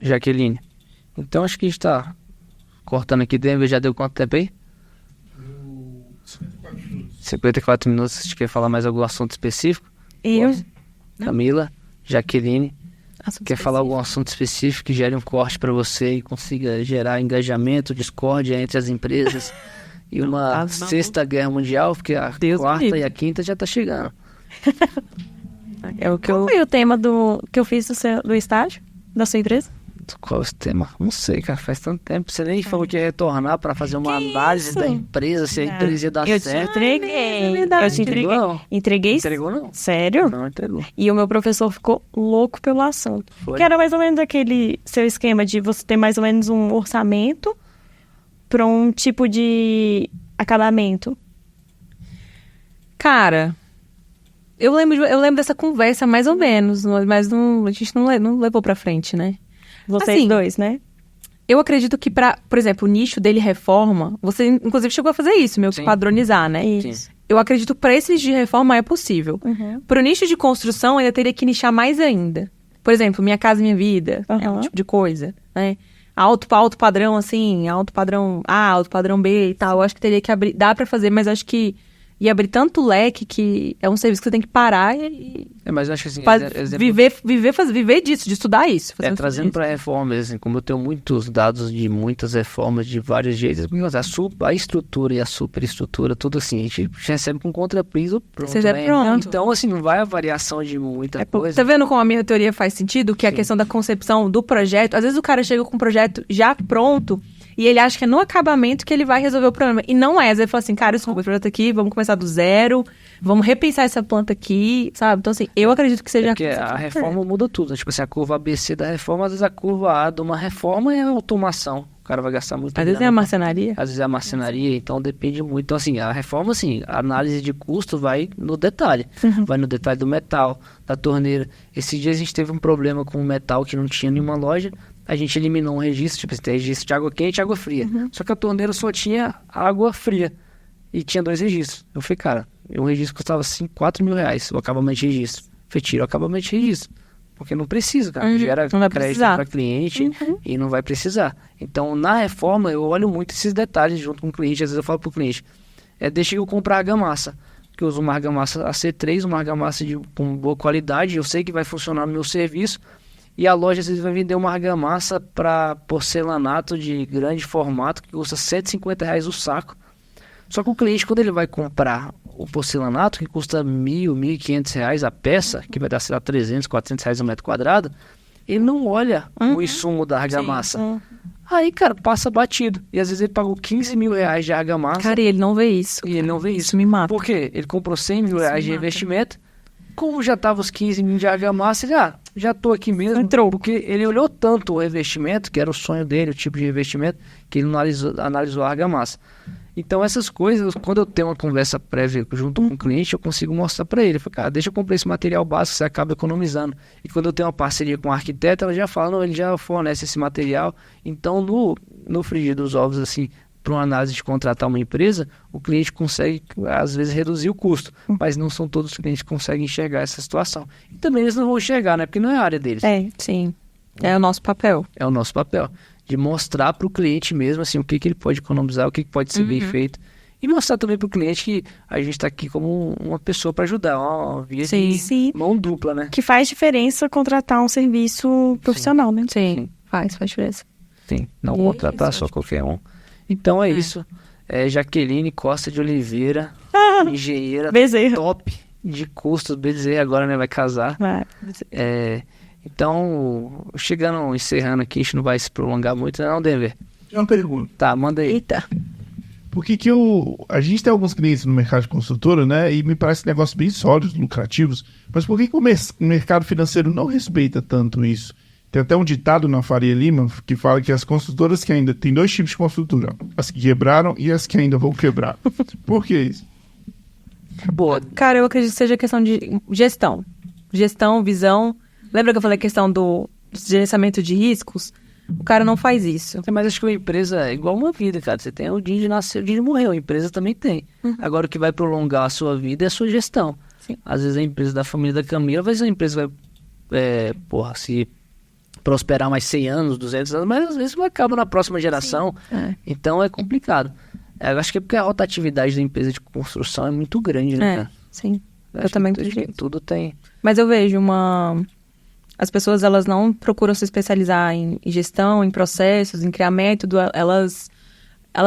Jaqueline, então acho que a gente tá cortando aqui. Denver já deu quanto tempo aí? 54 minutos, você quer falar mais algum assunto específico? E eu... Camila, Jaqueline, Assunto quer falar algum assunto específico que gere um corte para você e consiga gerar engajamento, discórdia entre as empresas e uma sexta guerra mundial, porque a quarta e a quinta já tá chegando. É o que Qual foi o tema que eu fiz do estágio da sua empresa? Qual é esse tema? Não sei, cara, faz tanto tempo. Você nem falou que ia retornar para fazer uma análise isso? da empresa, se a empresa ia dar Eu te certo. entreguei. verdade. Eu te entreguei. Não. Entreguei? Entregou não? Sério? Não entregou. E o meu professor ficou louco pelo assunto. Foi? Que era mais ou menos aquele seu esquema de você ter mais ou menos um orçamento para um tipo de acabamento. Cara, eu lembro dessa conversa mais ou menos, mas a gente não levou pra frente, né? Vocês Assim, dois, né? Eu acredito que por exemplo, o nicho dele reforma, você inclusive chegou a fazer isso, meio que Sim. padronizar, né? Isso. Eu acredito que para esse nicho de reforma é possível. Uhum. Pro nicho de construção, ainda teria que nichar mais ainda. Por exemplo, Minha Casa Minha Vida, é um Uhum. tipo de coisa, né? Alto padrão, assim, alto padrão A, alto padrão B e tal. Eu acho que teria que abrir, dá pra fazer, mas acho que ia abrir tanto leque que é um serviço que você tem que parar e Mas eu acho que assim, viver disso, de estudar isso. fazer um trazendo serviço. para reformas, assim, como eu tenho muitos dados de muitas reformas de vários jeitos, a estrutura e a superestrutura, tudo assim, a gente recebe com contrapiso pronto. Você recebe né? pronto. Então, assim, não vai a variação de muita coisa. Tá vendo como a minha teoria faz sentido? Que a Sim. questão da concepção do projeto, às vezes o cara chega com um projeto já pronto e ele acha que é no acabamento que ele vai resolver o problema. E não é. Às vezes ele fala assim, cara, desculpa, esse projeto aqui, vamos começar do zero, vamos repensar essa planta aqui, sabe? Então, assim, eu acredito que seja... Porque a reforma muda tudo, né? Tipo assim, a curva ABC da reforma, às vezes a curva A de uma reforma é a automação. O cara vai gastar muito Às vezes é a marcenaria. Às vezes é a marcenaria, então depende muito. Então, assim, a reforma, assim, a análise de custo vai no detalhe. Vai no detalhe do metal, da torneira. Esses dias a gente teve um problema com o metal que não tinha nenhuma loja. A gente eliminou um registro, tipo, tem registro de água quente e água fria. Só que a torneira só tinha água fria. E tinha 2 registros. Eu falei, cara, um registro custava 4 mil reais, o acabamento de registro. Eu falei, tira o acabamento de registro. Porque não precisa, cara. Gera não vai crédito precisar. para cliente e não vai precisar. Então, na reforma, eu olho muito esses detalhes junto com o cliente. Às vezes eu falo pro cliente, deixa eu comprar argamassa. Porque eu uso uma argamassa AC3, uma argamassa com boa qualidade. Eu sei que vai funcionar no meu serviço. E a loja às vezes vai vender uma argamassa para porcelanato de grande formato que custa R$150 o saco. Só que o cliente, quando ele vai comprar o porcelanato, que custa R$1.000, R$1.500 a peça, que vai dar, sei lá, R$300, R$400 o metro quadrado, ele não olha o insumo da argamassa. Aí, cara, passa batido. E às vezes ele pagou R$15 mil de argamassa. Cara, e ele não vê isso. E ele não vê isso. Isso me mata. Por quê? Ele comprou R$100 mil de me mata. investimento. Como já tava os 15 mil de argamassa, ele, já tô aqui mesmo. Entrou. Porque ele olhou tanto o revestimento, que era o sonho dele, o tipo de revestimento, que ele não analisou a argamassa. Então essas coisas, quando eu tenho uma conversa prévia junto com o cliente, eu consigo mostrar para ele. Eu falo, cara, deixa eu comprar esse material básico, você acaba economizando. E quando eu tenho uma parceria com o arquiteto, ela já fala, não, ele já fornece esse material. Então no frigir dos ovos, assim, para uma análise de contratar uma empresa, o cliente consegue, às vezes, reduzir o custo. Mas não são todos os clientes que conseguem enxergar essa situação. E também eles não vão enxergar, né? Porque não é a área deles. Sim. É o nosso papel. É o nosso papel. De mostrar para o cliente mesmo, assim, o que ele pode economizar, o que pode ser bem feito. E mostrar também para o cliente que a gente está aqui como uma pessoa para ajudar. Uma via de mão dupla, né? Que faz diferença contratar um serviço profissional, né? Sim. Faz diferença. Sim, não contratar só qualquer um. Então é isso. Jaqueline Costa de Oliveira, engenheira Bezerra. top de custos. Bezerra agora, né, vai casar. Vai. Então, encerrando aqui, a gente não vai se prolongar muito, não, Denver? Tem uma pergunta. Tá, manda aí. Eita. Por que a gente tem alguns clientes no mercado de construtora, né? E me parece negócios bem sólidos, lucrativos. Mas por que o mercado financeiro não respeita tanto isso? Tem até um ditado na Faria Lima que fala que as construtoras que ainda... Tem 2 tipos de construtora. As que quebraram e as que ainda vão quebrar. Por que isso? Boa. Cara, eu acredito que seja questão de gestão. Gestão, visão. Lembra que eu falei a questão do gerenciamento de riscos? O cara não faz isso. Mas acho que uma empresa é igual uma vida, cara. Você tem o dia de nascer, o dia de morrer. A empresa também tem. Agora, o que vai prolongar a sua vida é a sua gestão. Sim. Às vezes a empresa da família da Camila, às vezes a empresa vai, se prosperar mais 100 anos, 200 anos, mas às vezes acaba na próxima geração. Então é complicado. Eu acho que é porque a rotatividade da empresa de construção é muito grande, né, cara? Sim. Eu Acho também que acredito. tudo tem... Mas eu vejo as pessoas, elas não procuram se especializar em gestão, em processos, em criar método, elas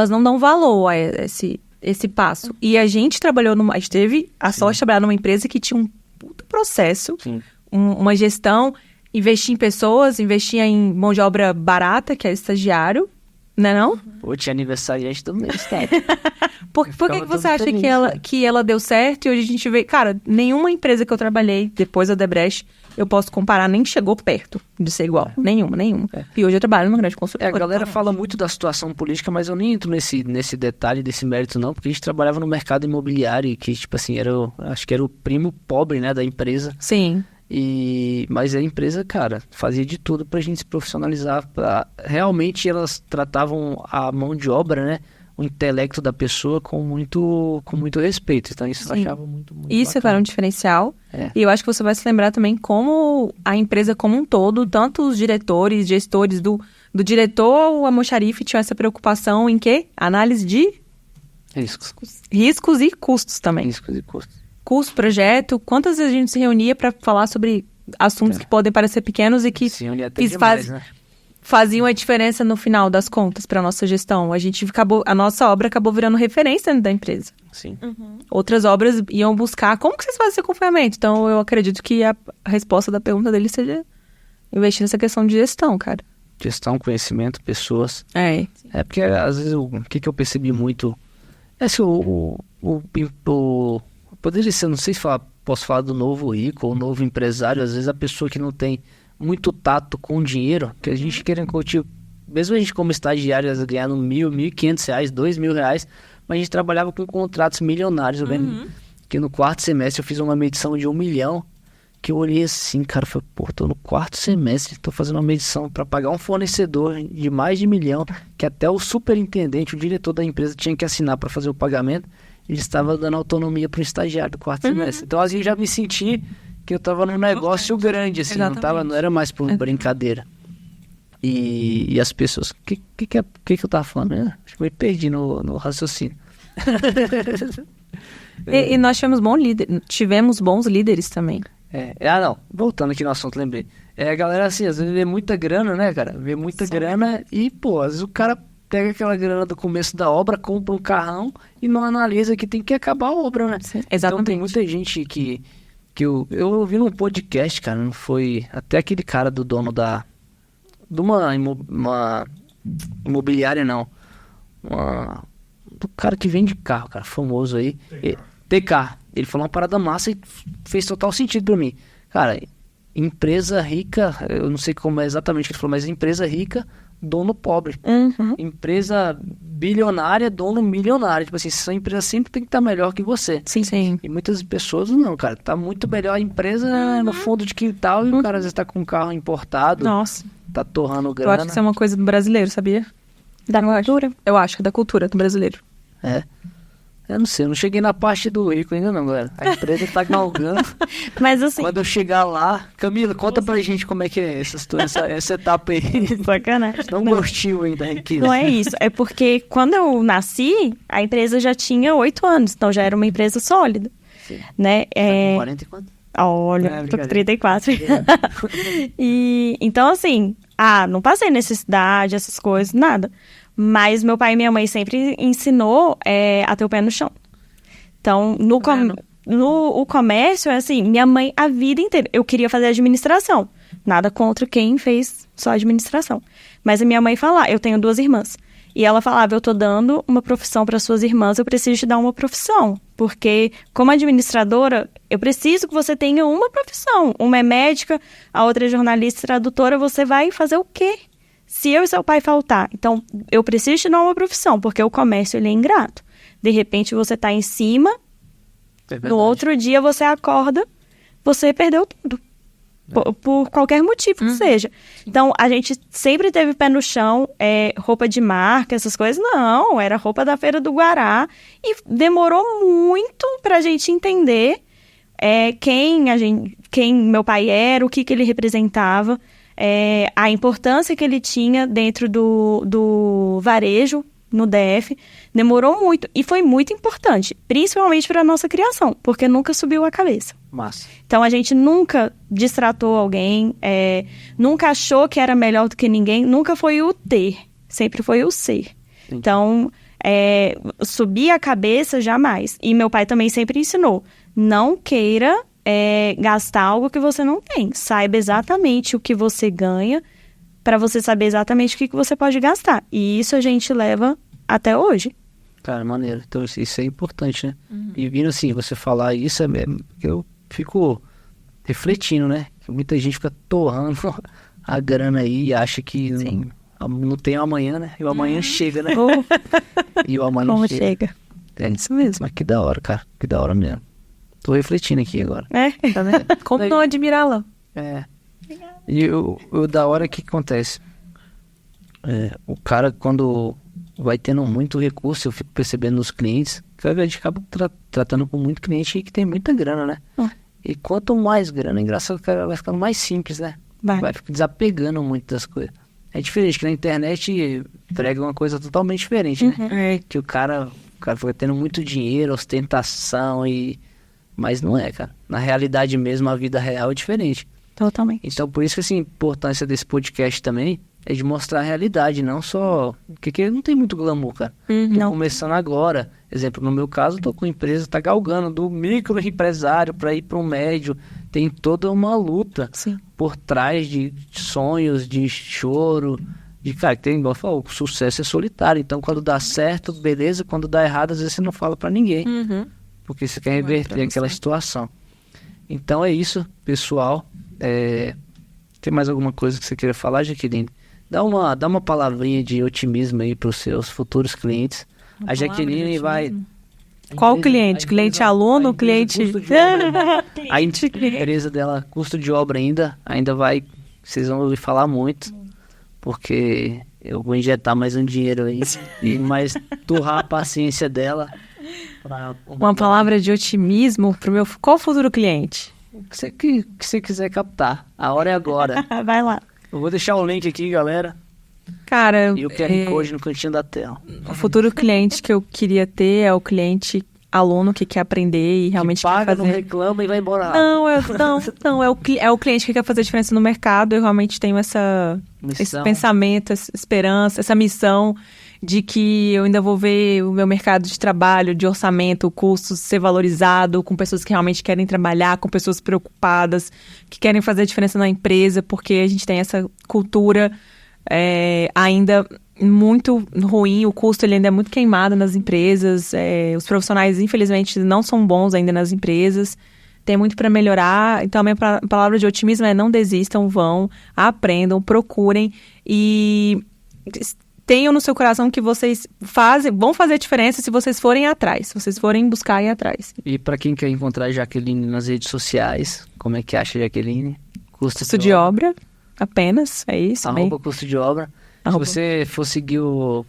não dão valor a esse passo. E a gente teve a sorte de trabalhar numa empresa que tinha um puto processo, Sim. uma gestão, investir em pessoas, investir em mão de obra barata, que é estagiário, né não? Pô, tinha aniversariante do mês, cara. Por que ficava você todo acha feliz, que ela deu certo e hoje a gente vê... Cara, nenhuma empresa que eu trabalhei depois da Odebrecht, eu posso comparar, nem chegou perto de ser igual. Nenhuma. E hoje eu trabalho numa grande consultora. A galera fala muito da situação política, mas eu nem entro nesse detalhe, desse mérito não, porque a gente trabalhava no mercado imobiliário, que tipo assim, acho que era o primo pobre, né, da empresa. Sim. Mas a empresa, cara, fazia de tudo pra gente se profissionalizar. Realmente elas tratavam a mão de obra, né, o intelecto da pessoa com muito respeito. Então isso eu Sim. achava muito Isso bacana. era um diferencial. É. E eu acho que você vai se lembrar também como a empresa como um todo, tanto os diretores, gestores, do diretor ao almoxarife tinham essa preocupação em quê? Análise de riscos e custos também. Riscos e custos. Custo, projeto, quantas vezes a gente se reunia para falar sobre assuntos que podem parecer pequenos e que Se unia até demais, né? faziam a diferença no final das contas para nossa gestão. A nossa obra acabou virando referência dentro da empresa. Sim. Outras obras iam buscar como que vocês fazem esse acompanhamento. Então, eu acredito que a resposta da pergunta dele seja investir nessa questão de gestão, cara. Gestão, conhecimento, pessoas. É. É porque, às vezes, o que eu percebi muito... É se poderia ser, não sei se posso falar do novo rico ou novo empresário. Às vezes, a pessoa que não tem muito tato com o dinheiro, que a gente querendo curtir... Mesmo a gente como estagiário, às vezes, ganhando R$1.000, R$1.500, R$2.000, mas a gente trabalhava com contratos milionários. Eu lembro que no quarto semestre eu fiz uma medição de 1 milhão, que eu olhei assim, cara, falei, pô, tô no quarto semestre, tô fazendo uma medição para pagar um fornecedor de mais de 1 milhão, que até o superintendente, o diretor da empresa tinha que assinar para fazer o pagamento. Ele estava dando autonomia para o estagiário do quarto semestre. Então, assim, eu já me senti que eu tava num negócio grande, assim, não era mais por brincadeira. E as pessoas... O que eu tava falando? Acho que me perdi no raciocínio. E nós tivemos bons líderes também. Não. Voltando aqui no assunto, lembrei. A galera, assim, às vezes vê muita grana, né, cara? Vê muita grana e, pô, às vezes o cara pega aquela grana do começo da obra, compra um carrão e não analisa que tem que acabar a obra, né? Sim, exatamente. Então tem muita gente que eu ouvi num podcast, cara, não foi... Até aquele cara do dono de uma imobiliária, não. Do cara que vende carro, cara, famoso aí. TK. Ele falou uma parada massa e fez total sentido pra mim. Cara, empresa rica, eu não sei como é exatamente o que ele falou, mas empresa rica, dono pobre. Empresa bilionária, dono milionário. Tipo assim, essa empresa sempre tem que estar melhor que você. Sim. E muitas pessoas não, cara. Tá muito melhor a empresa no fundo de quintal e o cara às vezes tá com um carro importado. Nossa. Tá torrando Eu grana. acho que isso é uma coisa do brasileiro, sabia? Da cultura? Eu acho que é da cultura do brasileiro. Eu não sei, eu não cheguei na parte do rico ainda não, galera. A empresa tá galgando. Mas assim... Quando eu chegar lá... Camila, conta pra gente como é que é essa etapa aí. Sacanagem. Não gostiu ainda, Henrique. Não é isso. É porque quando eu nasci, a empresa já tinha 8 anos. Então já era uma empresa sólida. Sim. Né? Tá com 40 e quanto? Olha, tô com 34. Então, assim... não passei necessidade, essas coisas, nada. Mas meu pai e minha mãe sempre ensinou a ter o pé no chão. Então, no comércio, é assim, minha mãe a vida inteira... Eu queria fazer administração. Nada contra quem fez só administração. Mas a minha mãe falava... Eu tenho 2 irmãs. E ela falava, eu tô dando uma profissão para suas irmãs, eu preciso te dar uma profissão. Porque, como administradora, eu preciso que você tenha uma profissão. Uma é médica, a outra é jornalista e tradutora. Você vai fazer o quê? Se eu e seu pai faltar. Então, eu preciso te dar uma profissão, porque o comércio ele é ingrato. De repente, você tá em cima, no outro dia você acorda, você perdeu tudo. Por qualquer motivo que seja. Então, a gente sempre teve pé no chão, roupa de marca, essas coisas. Não, era roupa da Feira do Guará. E demorou muito pra gente entender quem meu pai era, o que ele representava, a importância que ele tinha dentro do varejo, no DF, demorou muito e foi muito importante, principalmente para nossa criação, porque nunca subiu a cabeça. Massa. Então a gente nunca distratou alguém, nunca achou que era melhor do que ninguém, nunca foi o ter, sempre foi o ser. Então, subir a cabeça jamais. E meu pai também sempre ensinou, não queira gastar algo que você não tem. Saiba exatamente o que você ganha para você saber exatamente o que você pode gastar. E isso a gente leva até hoje. Cara, maneiro. Então isso é importante, né? E vindo assim, você falar isso, eu fico refletindo, né? Que muita gente fica torrando a grana aí e acha que não tem o amanhã, né? E o amanhã chega, né? E o amanhã Como chega. chega. É isso mesmo. Mas que da hora, cara. Que da hora mesmo. Tô refletindo aqui agora. Tá vendo? Como não admirá-la? E o da hora é que acontece. O cara, quando vai tendo muito recurso, eu fico percebendo nos clientes, que a gente acaba tratando com muito cliente que tem muita grana, né? E quanto mais grana, engraçado, o cara vai ficando mais simples, né? Vai ficar desapegando muito das coisas. É diferente que na internet prega uma coisa totalmente diferente, né? Que o cara fica tendo muito dinheiro, ostentação mas não é, cara. Na realidade mesmo, a vida real é diferente. Totalmente. Então, por isso que assim, a importância desse podcast também é de mostrar a realidade, não só... Porque não tem muito glamour, cara. Tô começando agora. Exemplo, no meu caso, tô com empresa, tá galgando do microempresário para ir para um médio. Tem toda uma luta por trás de sonhos, de choro. Cara, tem, igual eu falo, o sucesso é solitário. Então, quando dá certo, beleza. Quando dá errado, às vezes você não fala para ninguém. Porque você quer reverter aquela situação. Então é isso, pessoal. Tem mais alguma coisa que você queira falar, Jaqueline? Dá uma palavrinha de otimismo aí para os seus futuros clientes. A Jaqueline vai... Qual cliente? Cliente aluno? Cliente... A empresa dela, custo de obra ainda vai... Vocês vão ouvir falar muito. Porque eu vou injetar mais um dinheiro aí. E mais turrar a paciência dela. Uma palavra de otimismo pro meu... Qual futuro cliente? O que você quiser captar. A hora é agora. Vai lá. Eu vou deixar o link aqui, galera. Cara... E o QR Code no cantinho da tela. O futuro cliente que eu queria ter é o cliente aluno que quer aprender e realmente que paga, quer fazer... não reclama e vai embora. Não, é o cliente que quer fazer diferença no mercado. Eu realmente tenho esse pensamento, essa esperança, essa missão de que eu ainda vou ver o meu mercado de trabalho, de orçamento, custos ser valorizado, com pessoas que realmente querem trabalhar, com pessoas preocupadas, que querem fazer diferença na empresa, porque a gente tem essa cultura ainda muito ruim, o custo ele ainda é muito queimado nas empresas, os profissionais, infelizmente, não são bons ainda nas empresas, tem muito para melhorar. Então, a minha palavra de otimismo é: não desistam, vão, aprendam, procurem e tenham no seu coração que vocês vão fazer a diferença se vocês forem atrás, se vocês forem buscar ir atrás. E para quem quer encontrar a Jaqueline nas redes sociais, como é que acha a Jaqueline? Custo de obra, apenas, é isso. @custo de obra. Se você for seguir o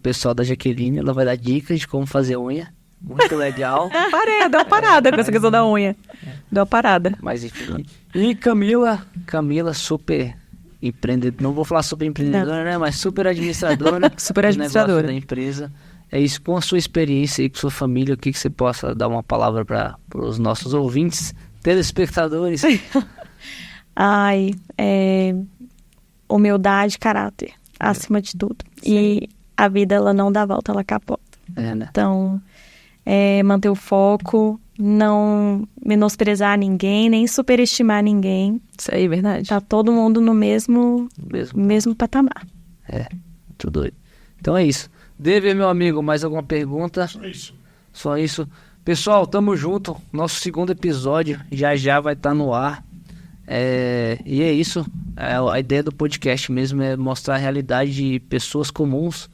pessoal da Jaqueline, ela vai dar dicas de como fazer unha. Muito legal. Deu uma parada com essa questão da unha. Deu uma parada. Mas enfim. E Camila super empreendedora. Não vou falar super empreendedora, né? Mas super administradora. Super administradora da empresa. É isso, com a sua experiência e com sua família, o que você possa dar uma palavra para os nossos ouvintes, telespectadores? Humildade, caráter, acima de tudo. E a vida, ela não dá volta, ela capota. Né? Então, manter o foco, não menosprezar ninguém, nem superestimar ninguém. Isso aí, verdade. Tá todo mundo no mesmo patamar. Muito doido. Então é isso. Deve, meu amigo, mais alguma pergunta? Só isso. Pessoal, tamo junto. Nosso segundo episódio já vai estar no ar. E é isso. A ideia do podcast mesmo é mostrar a realidade de pessoas comuns